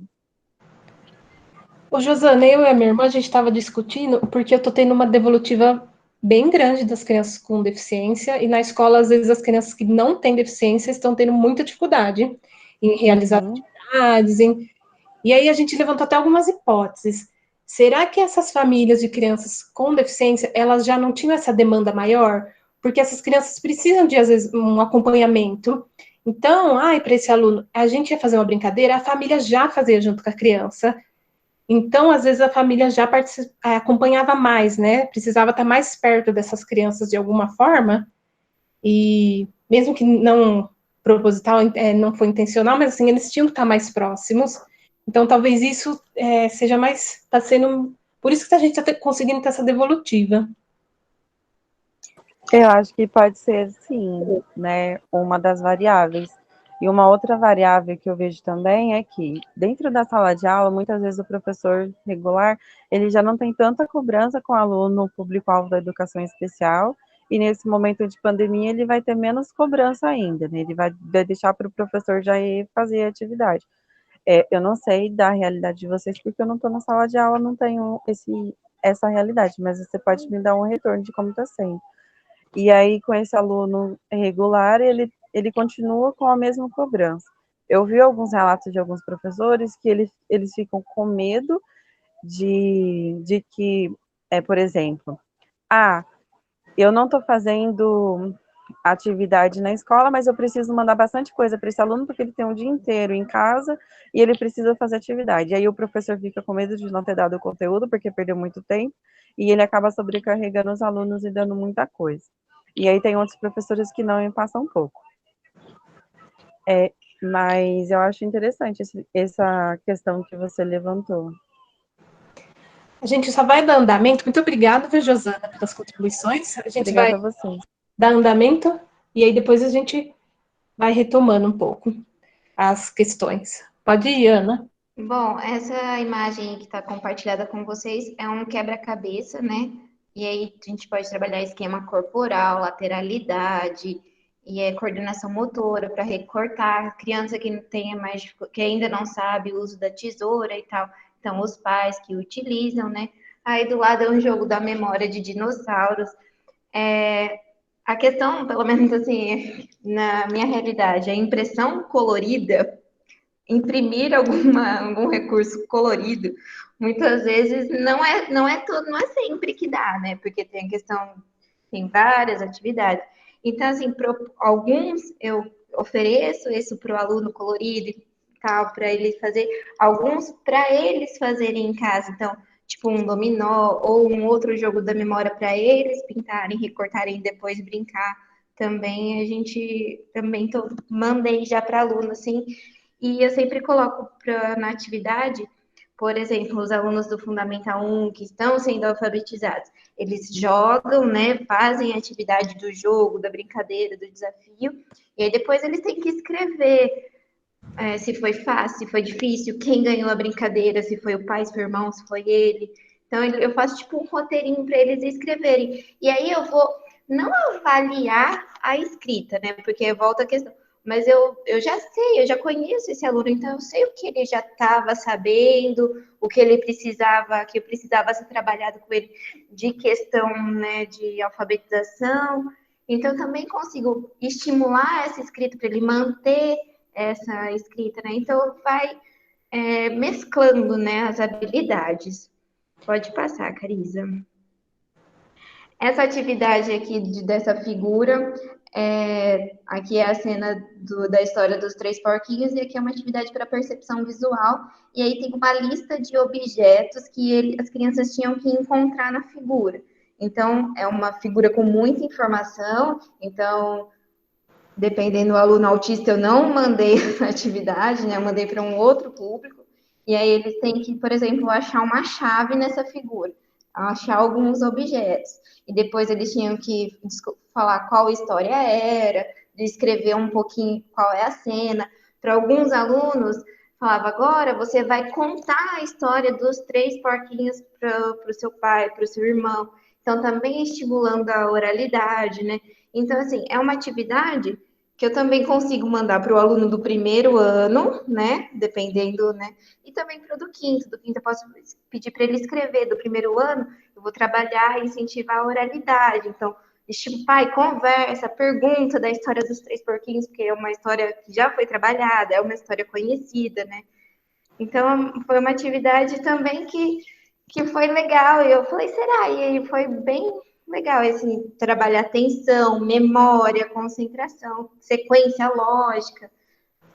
Ô, Josana, eu e a minha irmã, a gente estava discutindo, porque eu estou tendo uma devolutiva bem grande das crianças com deficiência, e na escola, às vezes, as crianças que não têm deficiência estão tendo muita dificuldade em realizar atividades, e aí a gente levantou até algumas hipóteses. Será que essas famílias de crianças com deficiência, elas já não tinham essa demanda maior? Porque essas crianças precisam de, às vezes, um acompanhamento. Então, para esse aluno, a gente ia fazer uma brincadeira, a família já fazia junto com a criança. Então, às vezes, a família já acompanhava mais, né? Precisava estar mais perto dessas crianças de alguma forma, e mesmo que não proposital, não foi intencional, mas assim, eles tinham que estar mais próximos. Então, talvez isso seja mais, está sendo, por isso que a gente está conseguindo ter essa devolutiva. Eu acho que pode ser, sim, né, uma das variáveis. E uma outra variável que eu vejo também é que, dentro da sala de aula, muitas vezes o professor regular, ele já não tem tanta cobrança com o aluno público-alvo da educação especial, e nesse momento de pandemia ele vai ter menos cobrança ainda, né? Ele vai deixar para o professor já ir fazer a atividade. Eu não sei da realidade de vocês, porque eu não estou na sala de aula, não tenho essa realidade, mas você pode me dar um retorno de como está sendo. E aí, com esse aluno regular, ele continua com a mesma cobrança. Eu vi alguns relatos de alguns professores que eles ficam com medo de que, por exemplo, eu não estou fazendo atividade na escola, mas eu preciso mandar bastante coisa para esse aluno, porque ele tem um dia inteiro em casa e ele precisa fazer atividade. E aí o professor fica com medo de não ter dado o conteúdo, porque perdeu muito tempo, e ele acaba sobrecarregando os alunos e dando muita coisa. E aí tem outros professores que não, e passam um pouco. Mas eu acho interessante essa questão que você levantou. A gente só vai dar andamento. Muito obrigada, viu, Josana, pelas contribuições. A gente Obrigada vai a você. dar andamento e aí depois a gente vai retomando um pouco as questões. Pode ir, Ana. Bom, essa imagem que está compartilhada com vocês é um quebra-cabeça, né? E aí a gente pode trabalhar esquema corporal, lateralidade e coordenação motora para recortar. Criança que tenha que ainda não sabe o uso da tesoura e tal. Então, os pais que utilizam, né? Aí do lado é um jogo da memória de dinossauros. A questão, pelo menos assim, na minha realidade, a impressão colorida, imprimir algum recurso colorido, muitas vezes não é sempre que dá, né? Porque tem a questão, tem várias atividades. Então, assim, alguns eu ofereço isso para o aluno colorido e tal, para ele fazer, alguns para eles fazerem em casa. Então, tipo um dominó ou um outro jogo da memória para eles pintarem, recortarem e depois brincar. Também mandei já para aluno, assim, e eu sempre coloco na atividade, por exemplo, os alunos do Fundamental 1 que estão sendo alfabetizados, eles jogam, né, fazem a atividade do jogo, da brincadeira, do desafio, e aí depois eles têm que escrever se foi fácil, se foi difícil, quem ganhou a brincadeira, se foi o pai, se foi o irmão, se foi ele. Então, eu faço tipo um roteirinho para eles escreverem. E aí eu vou não avaliar a escrita, né, porque volta a questão, mas eu já sei, eu já conheço esse aluno, então eu sei o que ele já estava sabendo, o que ele precisava, que eu precisava ser trabalhado com ele de questão, né, de alfabetização. Então, também consigo estimular essa escrita para ele manter essa escrita, né? Então, vai mesclando, né, as habilidades. Pode passar, Carisa. Essa atividade aqui dessa figura, aqui é a cena da história dos 3 porquinhos, e aqui é uma atividade para percepção visual, e aí tem uma lista de objetos que as crianças tinham que encontrar na figura. Então, é uma figura com muita informação, então, dependendo do aluno autista, eu não mandei essa atividade, né? Eu mandei para um outro público, e aí eles têm que, por exemplo, achar uma chave nessa figura, achar alguns objetos. E depois eles tinham que falar qual história era, descrever um pouquinho qual é a cena. Para alguns alunos, falava, agora você vai contar a história dos 3 porquinhos para o seu pai, para o seu irmão. Então, também estimulando a oralidade, né? Então, assim, é uma atividade que eu também consigo mandar para o aluno do primeiro ano, né? Dependendo, né? E também para o do quinto. Do quinto eu posso pedir para ele escrever. Do primeiro ano, eu vou trabalhar e incentivar a oralidade. Então, tipo, pai, conversa, pergunta da história dos três porquinhos, porque é uma história que já foi trabalhada, é uma história conhecida, né? Então, foi uma atividade também que foi legal. E eu falei, será? E aí foi bem legal esse trabalhar atenção, memória, concentração, sequência lógica,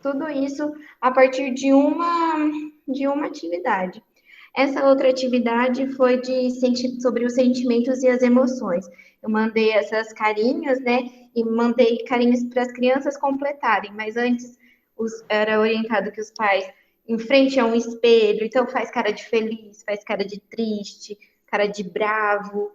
tudo isso a partir de uma atividade. Essa outra atividade foi sobre os sentimentos e as emoções. Eu mandei essas carinhas, né? E mandei carinhas para as crianças completarem, mas antes era orientado que os pais em frente a um espelho, então faz cara de feliz, faz cara de triste, cara de bravo.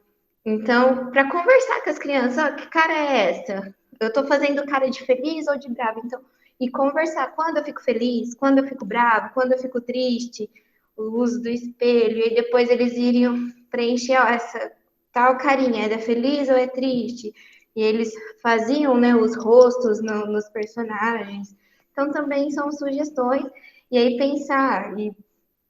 Então, para conversar com as crianças, ó, que cara é essa? Eu tô fazendo cara de feliz ou de bravo? Então, e conversar quando eu fico feliz, quando eu fico bravo, quando eu fico triste, o uso do espelho, e depois eles iriam preencher, ó, essa tal carinha, é feliz ou é triste? E eles faziam, né, os rostos nos personagens. Então, também são sugestões, e aí pensar e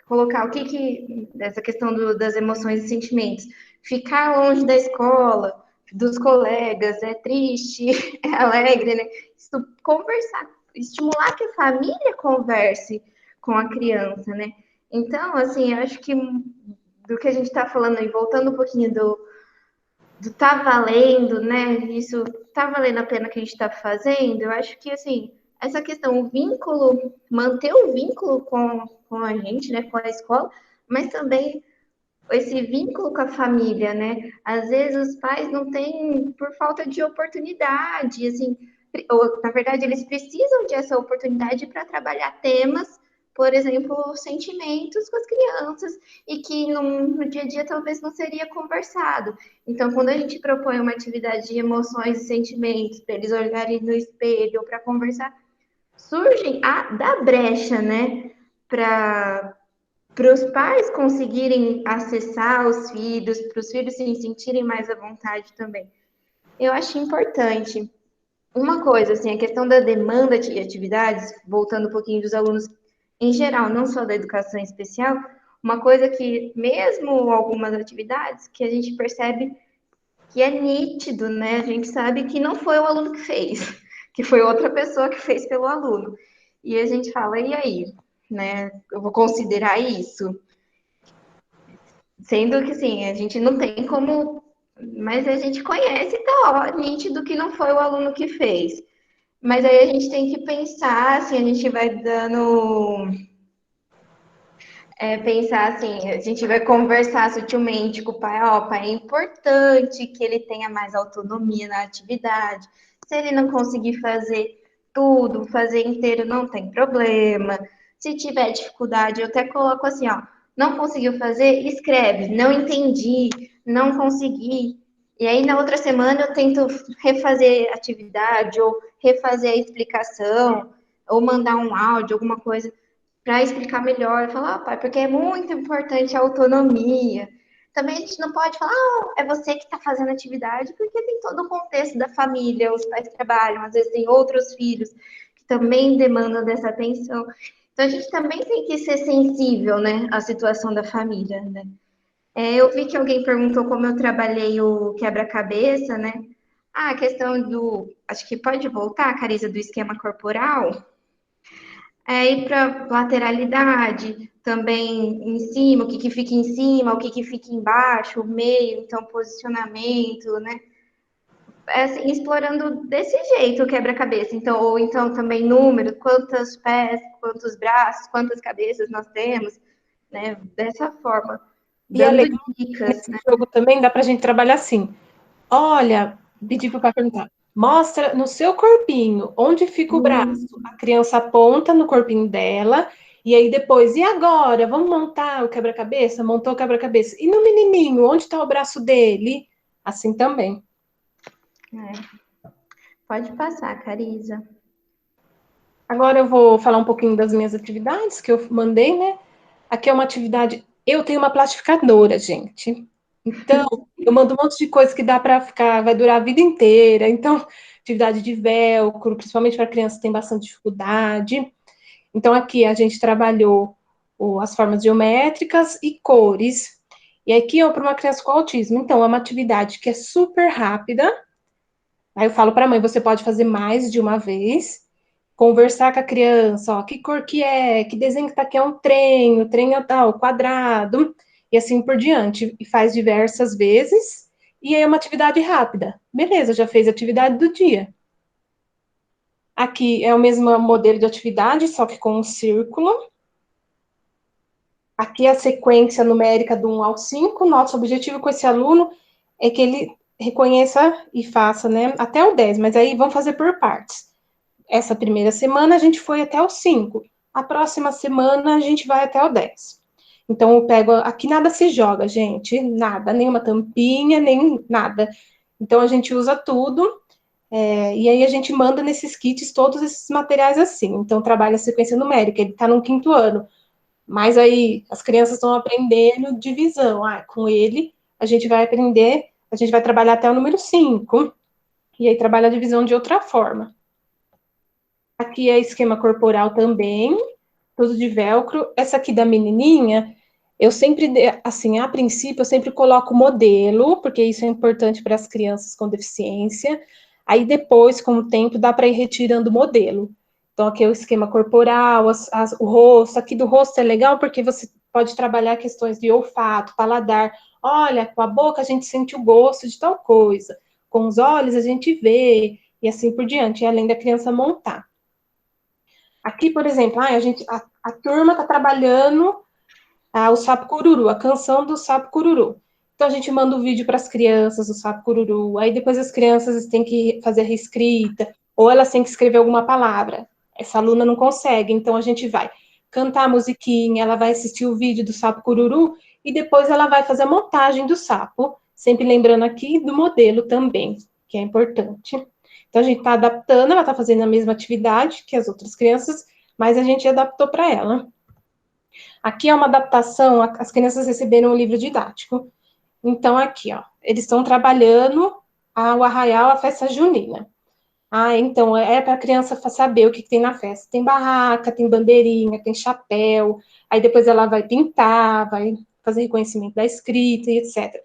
colocar o que essa questão das emoções e sentimentos, ficar longe da escola, dos colegas, é triste, é alegre, né? Isso, conversar, estimular que a família converse com a criança, né? Então, assim, eu acho que do que a gente está falando aí, voltando um pouquinho do tá valendo, né? Isso tá valendo a pena que a gente está fazendo, eu acho que, assim, essa questão, o vínculo, manter o vínculo com a gente, né, com a escola, mas também esse vínculo com a família, né? Às vezes os pais não têm por falta de oportunidade, assim, ou, na verdade, eles precisam dessa oportunidade para trabalhar temas, por exemplo, sentimentos com as crianças, e que no dia a dia talvez não seria conversado. Então, quando a gente propõe uma atividade de emoções e sentimentos, para eles olharem no espelho ou para conversar, surgem da brecha, né? Para os pais conseguirem acessar os filhos, para os filhos se sentirem mais à vontade também. Eu acho importante. Uma coisa, assim, a questão da demanda de atividades, voltando um pouquinho dos alunos em geral, não só da educação especial, uma coisa que, mesmo algumas atividades, que a gente percebe que é nítido, né? A gente sabe que não foi o aluno que fez, que foi outra pessoa que fez pelo aluno. E a gente fala, e aí? Né? Eu vou considerar isso? Sendo que, sim, a gente não tem como... Mas a gente conhece, tá nítido que não foi o aluno que fez. Mas aí a gente tem que pensar, assim, a gente vai dando... pensar assim, a gente vai conversar sutilmente com o pai, ó, pai, é importante que ele tenha mais autonomia na atividade. Se ele não conseguir fazer tudo, fazer inteiro, não tem problema. Se tiver dificuldade, eu até coloco assim, ó, não conseguiu fazer, escreve, não entendi, não consegui. E aí na outra semana eu tento refazer a atividade ou refazer a explicação ou mandar um áudio, alguma coisa para explicar melhor, falar, ah, pai, porque é muito importante a autonomia. Também a gente não pode falar, ah, é você que está fazendo atividade, porque tem todo o contexto da família, os pais trabalham, às vezes tem outros filhos que também demandam dessa atenção. Então a gente também tem que ser sensível, né, à situação da família, né? Eu vi que alguém perguntou como eu trabalhei o quebra-cabeça, né? Ah, a questão acho que pode voltar, Carisa, do esquema corporal. Ir para lateralidade, também em cima, o que fica em cima, o que fica embaixo, o meio, então posicionamento, né? Assim, explorando desse jeito o quebra-cabeça. Então, ou então também número, quantos pés, quantos braços, quantas cabeças nós temos, né? Dessa forma. E é Dando legal, dicas, nesse né? jogo também dá para a gente trabalhar assim. Olha, pedi para o pai perguntar. Mostra no seu corpinho onde fica o braço. A criança aponta no corpinho dela e aí depois, e agora? Vamos montar o quebra-cabeça? Montou o quebra-cabeça. E no menininho, onde está o braço dele? Assim também. Pode passar, Carisa. Agora eu vou falar um pouquinho das minhas atividades que eu mandei, né? Aqui é uma atividade. Eu tenho uma plastificadora, gente. Então, eu mando um monte de coisa que dá para ficar, vai durar a vida inteira. Então, atividade de velcro, principalmente para crianças que têm bastante dificuldade. Então, aqui a gente trabalhou as formas geométricas e cores. E aqui, para uma criança com autismo, então, é uma atividade que é super rápida. Aí eu falo para a mãe, você pode fazer mais de uma vez, conversar com a criança, ó, que cor que é, que desenho que tá aqui, é um trem, o trem é tal, quadrado, e assim por diante. E faz diversas vezes, e aí é uma atividade rápida. Beleza, já fez a atividade do dia. Aqui é o mesmo modelo de atividade, só que com um círculo. Aqui é a sequência numérica do 1 ao 5. Nosso objetivo com esse aluno é que ele reconheça e faça, né, até o 10, mas aí vamos fazer por partes. Essa primeira semana a gente foi até o 5. A próxima semana a gente vai até o 10. Então eu pego, aqui nada se joga, gente, nada, nenhuma tampinha, nem nada. Então a gente usa tudo, e aí a gente manda nesses kits todos esses materiais assim. Então trabalha a sequência numérica, ele está no 5º ano, mas aí as crianças estão aprendendo divisão. Com ele a gente vai aprender, a gente vai trabalhar até o número 5, e aí trabalha a divisão de outra forma. Aqui é esquema corporal também, tudo de velcro. Essa aqui da menininha, eu sempre, assim, a princípio, eu sempre coloco modelo, porque isso é importante para as crianças com deficiência. Aí depois, com o tempo, dá para ir retirando o modelo. Então, aqui é o esquema corporal, o rosto. Aqui do rosto é legal porque você pode trabalhar questões de olfato, paladar. Olha, com a boca a gente sente o gosto de tal coisa. Com os olhos a gente vê, e assim por diante, além da criança montar. Aqui, por exemplo, a turma está trabalhando o Sapo Cururu, a canção do Sapo Cururu. Então, a gente manda o vídeo para as crianças do Sapo Cururu, aí depois as crianças têm que fazer a reescrita, ou elas têm que escrever alguma palavra. Essa aluna não consegue, então a gente vai cantar a musiquinha, ela vai assistir o vídeo do Sapo Cururu, e depois ela vai fazer a montagem do sapo, sempre lembrando aqui do modelo também, que é importante. Então, a gente está adaptando, ela está fazendo a mesma atividade que as outras crianças, mas a gente adaptou para ela. Aqui é uma adaptação, as crianças receberam um livro didático. Então, aqui, ó, eles estão trabalhando o arraial, a festa junina. Então, é para a criança saber o que tem na festa. Tem barraca, tem bandeirinha, tem chapéu, aí depois ela vai pintar, vai fazer reconhecimento da escrita e etc.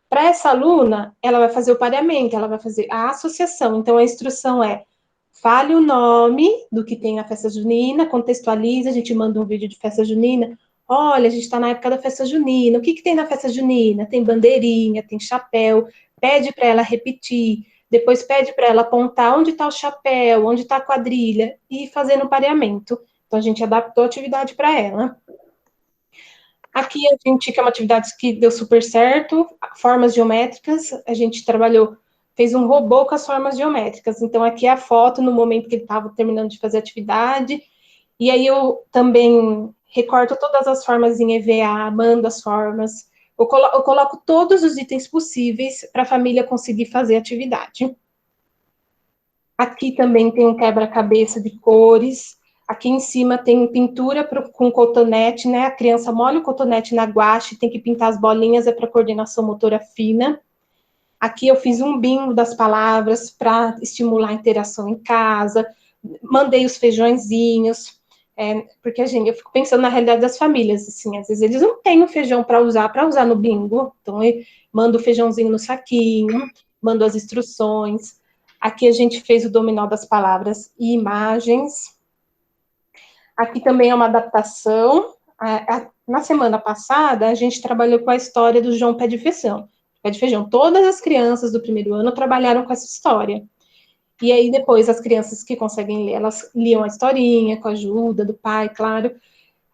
Para essa aluna, ela vai fazer o pareamento, ela vai fazer a associação. Então, a instrução é, fale o nome do que tem na festa junina, contextualiza, a gente manda um vídeo de festa junina. Olha, a gente está na época da festa junina, o que tem na festa junina? Tem bandeirinha, tem chapéu, pede para ela repetir, depois pede para ela apontar onde está o chapéu, onde está a quadrilha, e fazendo o pareamento. Então, a gente adaptou a atividade para ela. Aqui a gente, que é uma atividade que deu super certo, formas geométricas, a gente fez um robô com as formas geométricas. Então, aqui é a foto no momento que ele estava terminando de fazer a atividade, e aí eu também recorto todas as formas em EVA, mando as formas, eu coloco todos os itens possíveis para a família conseguir fazer a atividade. Aqui também tem um quebra-cabeça de cores. Aqui em cima tem pintura com cotonete, né? A criança molha o cotonete na guache, tem que pintar as bolinhas, é para coordenação motora fina. Aqui eu fiz um bingo das palavras para estimular a interação em casa. Mandei os feijõezinhos, porque, gente, eu fico pensando na realidade das famílias, assim, às vezes eles não têm o feijão para usar no bingo. Então, eu mando o feijãozinho no saquinho, mando as instruções. Aqui a gente fez o dominó das palavras e imagens. Aqui também é uma adaptação. Na semana passada, a gente trabalhou com a história do João Pé de Feijão. Pé de Feijão. Todas as crianças do primeiro ano trabalharam com essa história. E aí, depois, as crianças que conseguem ler, elas liam a historinha, com a ajuda do pai, claro.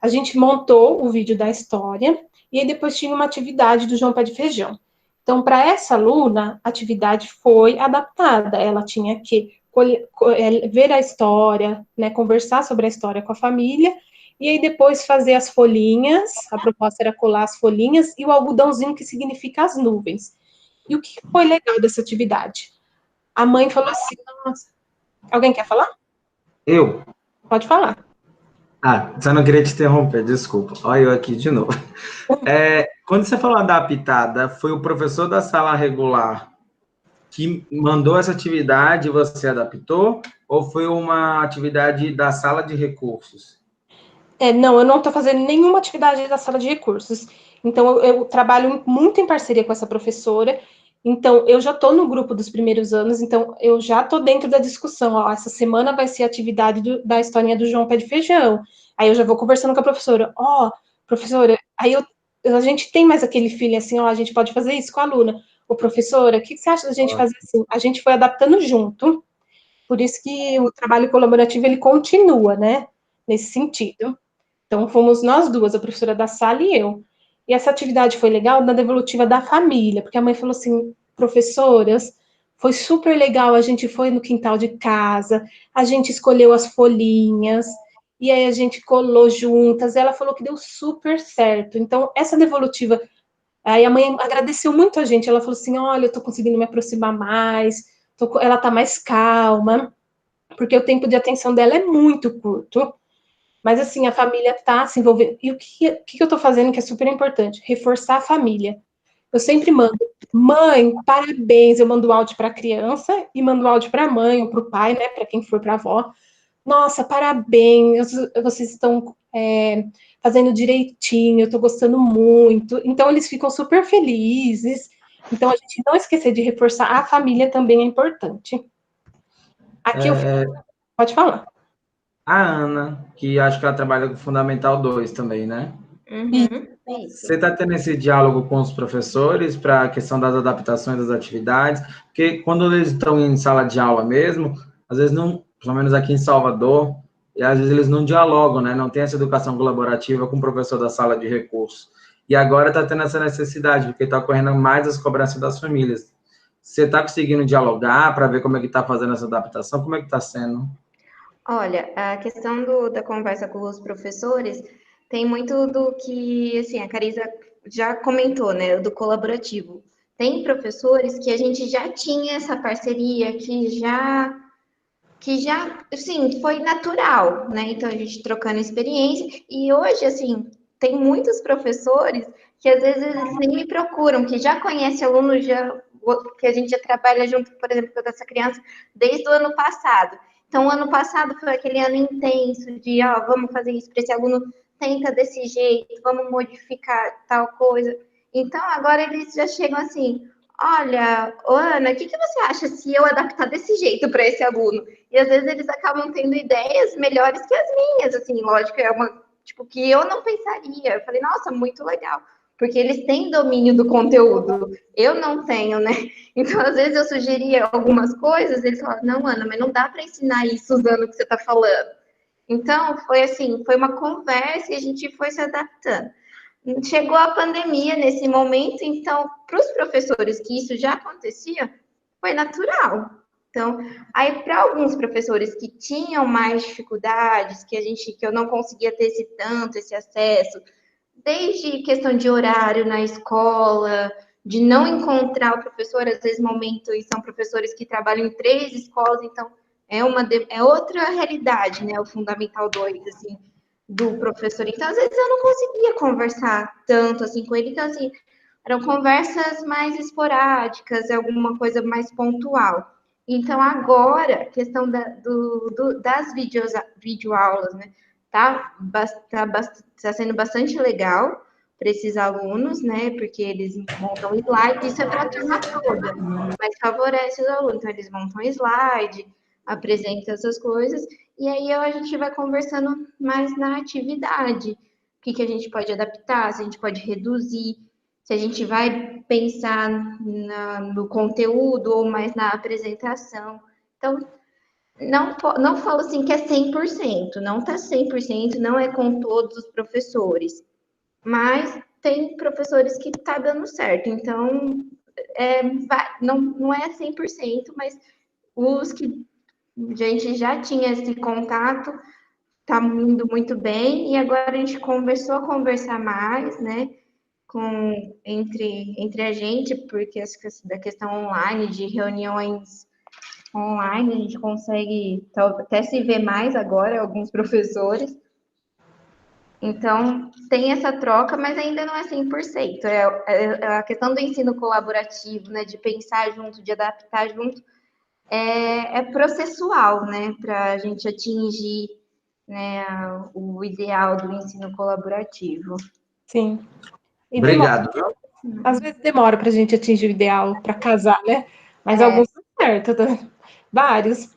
A gente montou o vídeo da história, e aí depois tinha uma atividade do João Pé de Feijão. Então, para essa aluna, a atividade foi adaptada. Ela tinha que ver a história, né, conversar sobre a história com a família, e aí depois fazer as folhinhas. A proposta era colar as folhinhas e o algodãozinho que significa as nuvens. E o que foi legal dessa atividade? A mãe falou assim, nossa, alguém quer falar? Eu? Pode falar. Só não queria te interromper, desculpa. Olha eu aqui de novo. Quando você falou adaptada, foi o professor da sala regular que mandou essa atividade e você adaptou? Ou foi uma atividade da sala de recursos? Não, eu não estou fazendo nenhuma atividade da sala de recursos. Então, eu trabalho muito em parceria com essa professora. Então, eu já estou no grupo dos primeiros anos, então eu já estou dentro da discussão. Ó, essa semana vai ser a atividade da historinha do João Pé de Feijão. Aí eu já vou conversando com a professora. Ó, professora, aí a gente tem mais aquele feeling assim, ó, a gente pode fazer isso com a aluna. Ô, professora, o que você acha da gente fazer assim? A gente foi adaptando junto. Por isso que o trabalho colaborativo, ele continua, né? Nesse sentido. Então, fomos nós duas, a professora da sala e eu. E essa atividade foi legal na devolutiva da família, porque a mãe falou assim, professoras, foi super legal, a gente foi no quintal de casa, a gente escolheu as folhinhas, e aí a gente colou juntas, ela falou que deu super certo. Então, essa devolutiva, aí a mãe agradeceu muito a gente, ela falou assim, olha, eu tô conseguindo me aproximar mais, ela tá mais calma, porque o tempo de atenção dela é muito curto. Mas, assim, a família está se envolvendo. E o que eu estou fazendo que é super importante? Reforçar a família. Eu sempre mando, mãe, parabéns. Eu mando áudio para a criança e mando áudio para a mãe ou para o pai, né? Para quem for para a avó. Nossa, parabéns. Vocês estão fazendo direitinho. Eu estou gostando muito. Então, eles ficam super felizes. Então, a gente não esquecer de reforçar a família também é importante. Aqui eu pode falar. A Ana, que acho que ela trabalha com Fundamental 2 também, né? Você está tendo esse diálogo com os professores para a questão das adaptações das atividades? Porque quando eles estão em sala de aula mesmo, às vezes não, pelo menos aqui em Salvador, e às vezes eles não dialogam, né? Não tem essa educação colaborativa com o professor da sala de recursos. E agora está tendo essa necessidade, porque está ocorrendo mais as cobranças das famílias. Você está conseguindo dialogar para ver como é que está fazendo essa adaptação? Como é que está sendo? Olha, a questão da conversa com os professores tem muito do que, assim, a Carisa já comentou, né, do colaborativo. Tem professores que a gente já tinha essa parceria, que já, assim, foi natural, né? Então, a gente trocando experiência. E hoje, assim, tem muitos professores que, às vezes, eles nem me procuram, que já conhecem aluno, que a gente já trabalha junto, por exemplo, com essa criança desde o ano passado. Então, o ano passado foi aquele ano intenso de, ó, vamos fazer isso para esse aluno, tenta desse jeito, vamos modificar tal coisa. Então, agora eles já chegam assim, olha, Ana, o que você acha se eu adaptar desse jeito para esse aluno? E às vezes eles acabam tendo ideias melhores que as minhas, assim, lógico, é uma, tipo, que eu não pensaria. Eu falei, nossa, muito legal. Porque eles têm domínio do conteúdo, eu não tenho, né? Então, às vezes eu sugeria algumas coisas, eles falavam, não, Ana, mas não dá para ensinar isso usando o que você está falando. Então, foi assim, foi uma conversa e a gente foi se adaptando. Chegou a pandemia nesse momento, então, para os professores que isso já acontecia, foi natural. Então, aí para alguns professores que tinham mais dificuldades, que eu não conseguia ter esse acesso, desde questão de horário na escola, de não encontrar o professor, às vezes momento, e são professores que trabalham em 3 escolas, então é outra realidade, né? O Fundamental 2, assim, do professor. Então, às vezes eu não conseguia conversar tanto assim com ele, então assim, eram conversas mais esporádicas, alguma coisa mais pontual. Então, agora, a questão das videoaulas, né? Tá sendo bastante legal para esses alunos, né? Porque eles montam slide, isso é para a turma toda, mas favorece os alunos. Então, eles montam slide, apresentam essas coisas, e aí a gente vai conversando mais na atividade. O que a gente pode adaptar, se a gente pode reduzir, se a gente vai pensar no conteúdo ou mais na apresentação. Então, não falo assim que é 100%, não está 100%, não é com todos os professores, mas tem professores que está dando certo, então não é 100%, mas os que a gente já tinha esse contato, está indo muito bem, e agora a gente começou a conversar mais, né, entre a gente, porque da questão online, de reuniões online, a gente consegue até se ver mais agora, alguns professores. Então, tem essa troca, mas ainda não é 100%. A questão do ensino colaborativo, né, de pensar junto, de adaptar junto, é processual, né, para a gente atingir, né, o ideal do ensino colaborativo. Sim. E Obrigado. às vezes demora para a gente atingir o ideal para casar, né? Mas alguns dão certo, vários.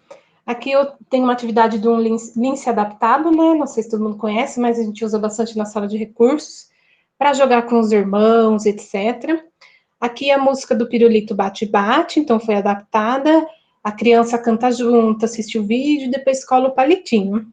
Aqui eu tenho uma atividade de um lince adaptado, né? Não sei se todo mundo conhece, mas a gente usa bastante na sala de recursos para jogar com os irmãos, etc. Aqui a música do Pirulito Bate-Bate, então foi adaptada. A criança canta junto, assiste o vídeo, depois cola o palitinho.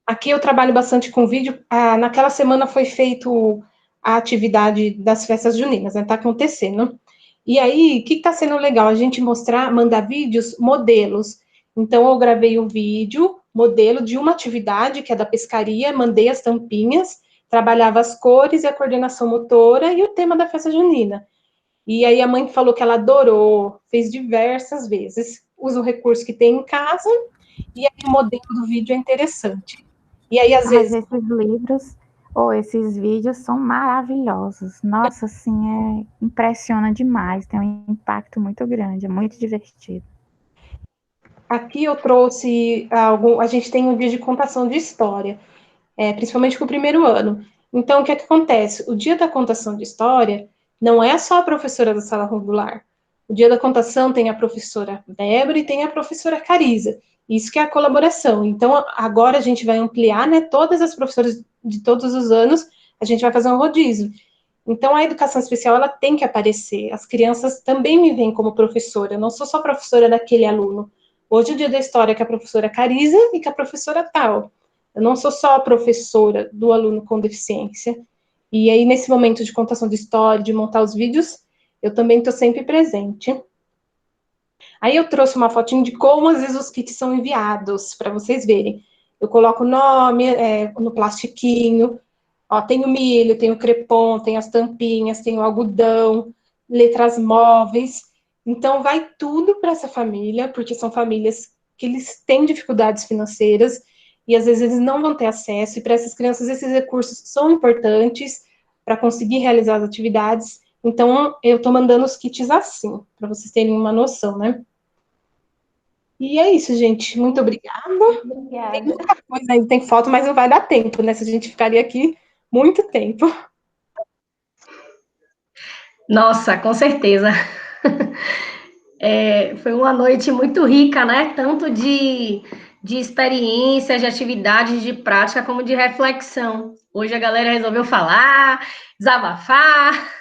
Aqui eu trabalho bastante com vídeo. Naquela semana foi feito a atividade das festas juninas, né? Tá acontecendo. E aí, o que está sendo legal? A gente mandar vídeos, modelos. Então, eu gravei um vídeo, modelo de uma atividade, que é da pescaria, mandei as tampinhas, trabalhava as cores e a coordenação motora e o tema da festa junina. E aí a mãe falou que ela adorou, fez diversas vezes, usa o recurso que tem em casa, e aí o modelo do vídeo é interessante. E aí, às vezes... esses livros ou esses vídeos são maravilhosos. Nossa, assim, impressiona demais, tem um impacto muito grande, é muito divertido. Aqui eu trouxe a gente tem um dia de contação de história, principalmente com o primeiro ano. Então, o que acontece? O dia da contação de história não é só a professora da sala regular. O dia da contação tem a professora Débora e tem a professora Carisa. Isso que é a colaboração. Então, agora a gente vai ampliar, né? Todas as professoras de todos os anos, a gente vai fazer um rodízio. Então, a educação especial, ela tem que aparecer. As crianças também me veem como professora. Eu não sou só professora daquele aluno. Hoje, o dia da história é com a professora Carisa e com a professora tal. Eu não sou só a professora do aluno com deficiência. E aí, nesse momento de contação de história, de montar os vídeos, eu também estou sempre presente. Aí eu trouxe uma fotinho de como, às vezes, os kits são enviados, para vocês verem. Eu coloco o nome no plastiquinho. Ó, tem o milho, tem o crepom, tem as tampinhas, tem o algodão, letras móveis. Então, vai tudo para essa família, porque são famílias que eles têm dificuldades financeiras e, às vezes, eles não vão ter acesso. E, para essas crianças, esses recursos são importantes para conseguir realizar as atividades. Então, eu estou mandando os kits assim, para vocês terem uma noção, né? E é isso, gente. Muito obrigada. Obrigada. Tem muita coisa ainda, tem foto, mas não vai dar tempo, né? Se a gente ficaria aqui muito tempo. Nossa, com certeza. Foi uma noite muito rica, né? Tanto de experiências, de atividades, de prática, como de reflexão. Hoje a galera resolveu falar, desabafar.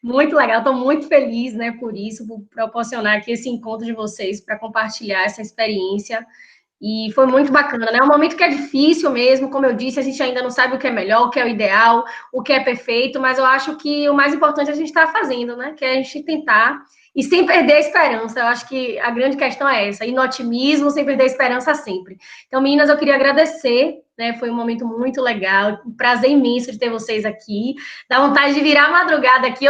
Muito legal, estou muito feliz, né, por isso, por proporcionar aqui esse encontro de vocês para compartilhar essa experiência. E foi muito bacana, né? É um momento que é difícil mesmo, como eu disse, a gente ainda não sabe o que é melhor, o que é o ideal, o que é perfeito, mas eu acho que o mais importante a gente está fazendo, né? Que é a gente tentar e sem perder a esperança. Eu acho que a grande questão é essa, ir no otimismo, sem perder a esperança sempre. Então, meninas, eu queria agradecer, né? Foi um momento muito legal, um prazer imenso de ter vocês aqui. Dá vontade de virar a madrugada aqui,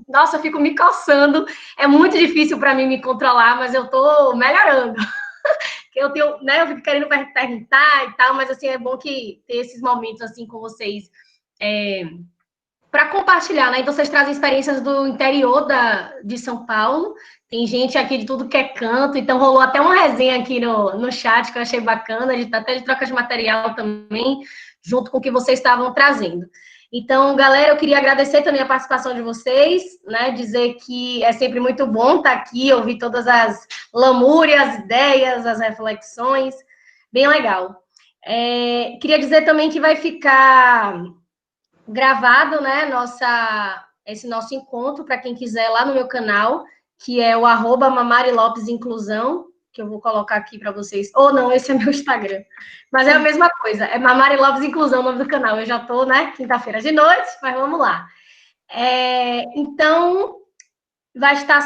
nossa, eu fico me coçando, é muito difícil para mim me controlar, mas eu tô melhorando. Eu tenho, né, eu fico querendo perguntar e tal, mas assim, é bom que ter esses momentos assim com vocês para compartilhar, né? Então, vocês trazem experiências do interior de São Paulo, tem gente aqui de tudo que é canto, então rolou até uma resenha aqui no chat que eu achei bacana, até de troca de material também, junto com o que vocês estavam trazendo. Então, galera, eu queria agradecer também a participação de vocês, né? Dizer que é sempre muito bom estar aqui, ouvir todas as lamúrias, as ideias, as reflexões. Bem legal. Queria dizer também que vai ficar gravado, né? Esse nosso encontro, para quem quiser, lá no meu canal, que é o @MamariLopesInclusão, que eu vou colocar aqui para vocês. Ou não, esse é meu Instagram. Mas é a mesma coisa, é Mamari Lopes Inclusão, o nome do canal. Eu já estou, né, quinta-feira de noite, mas vamos lá. Então, vai estar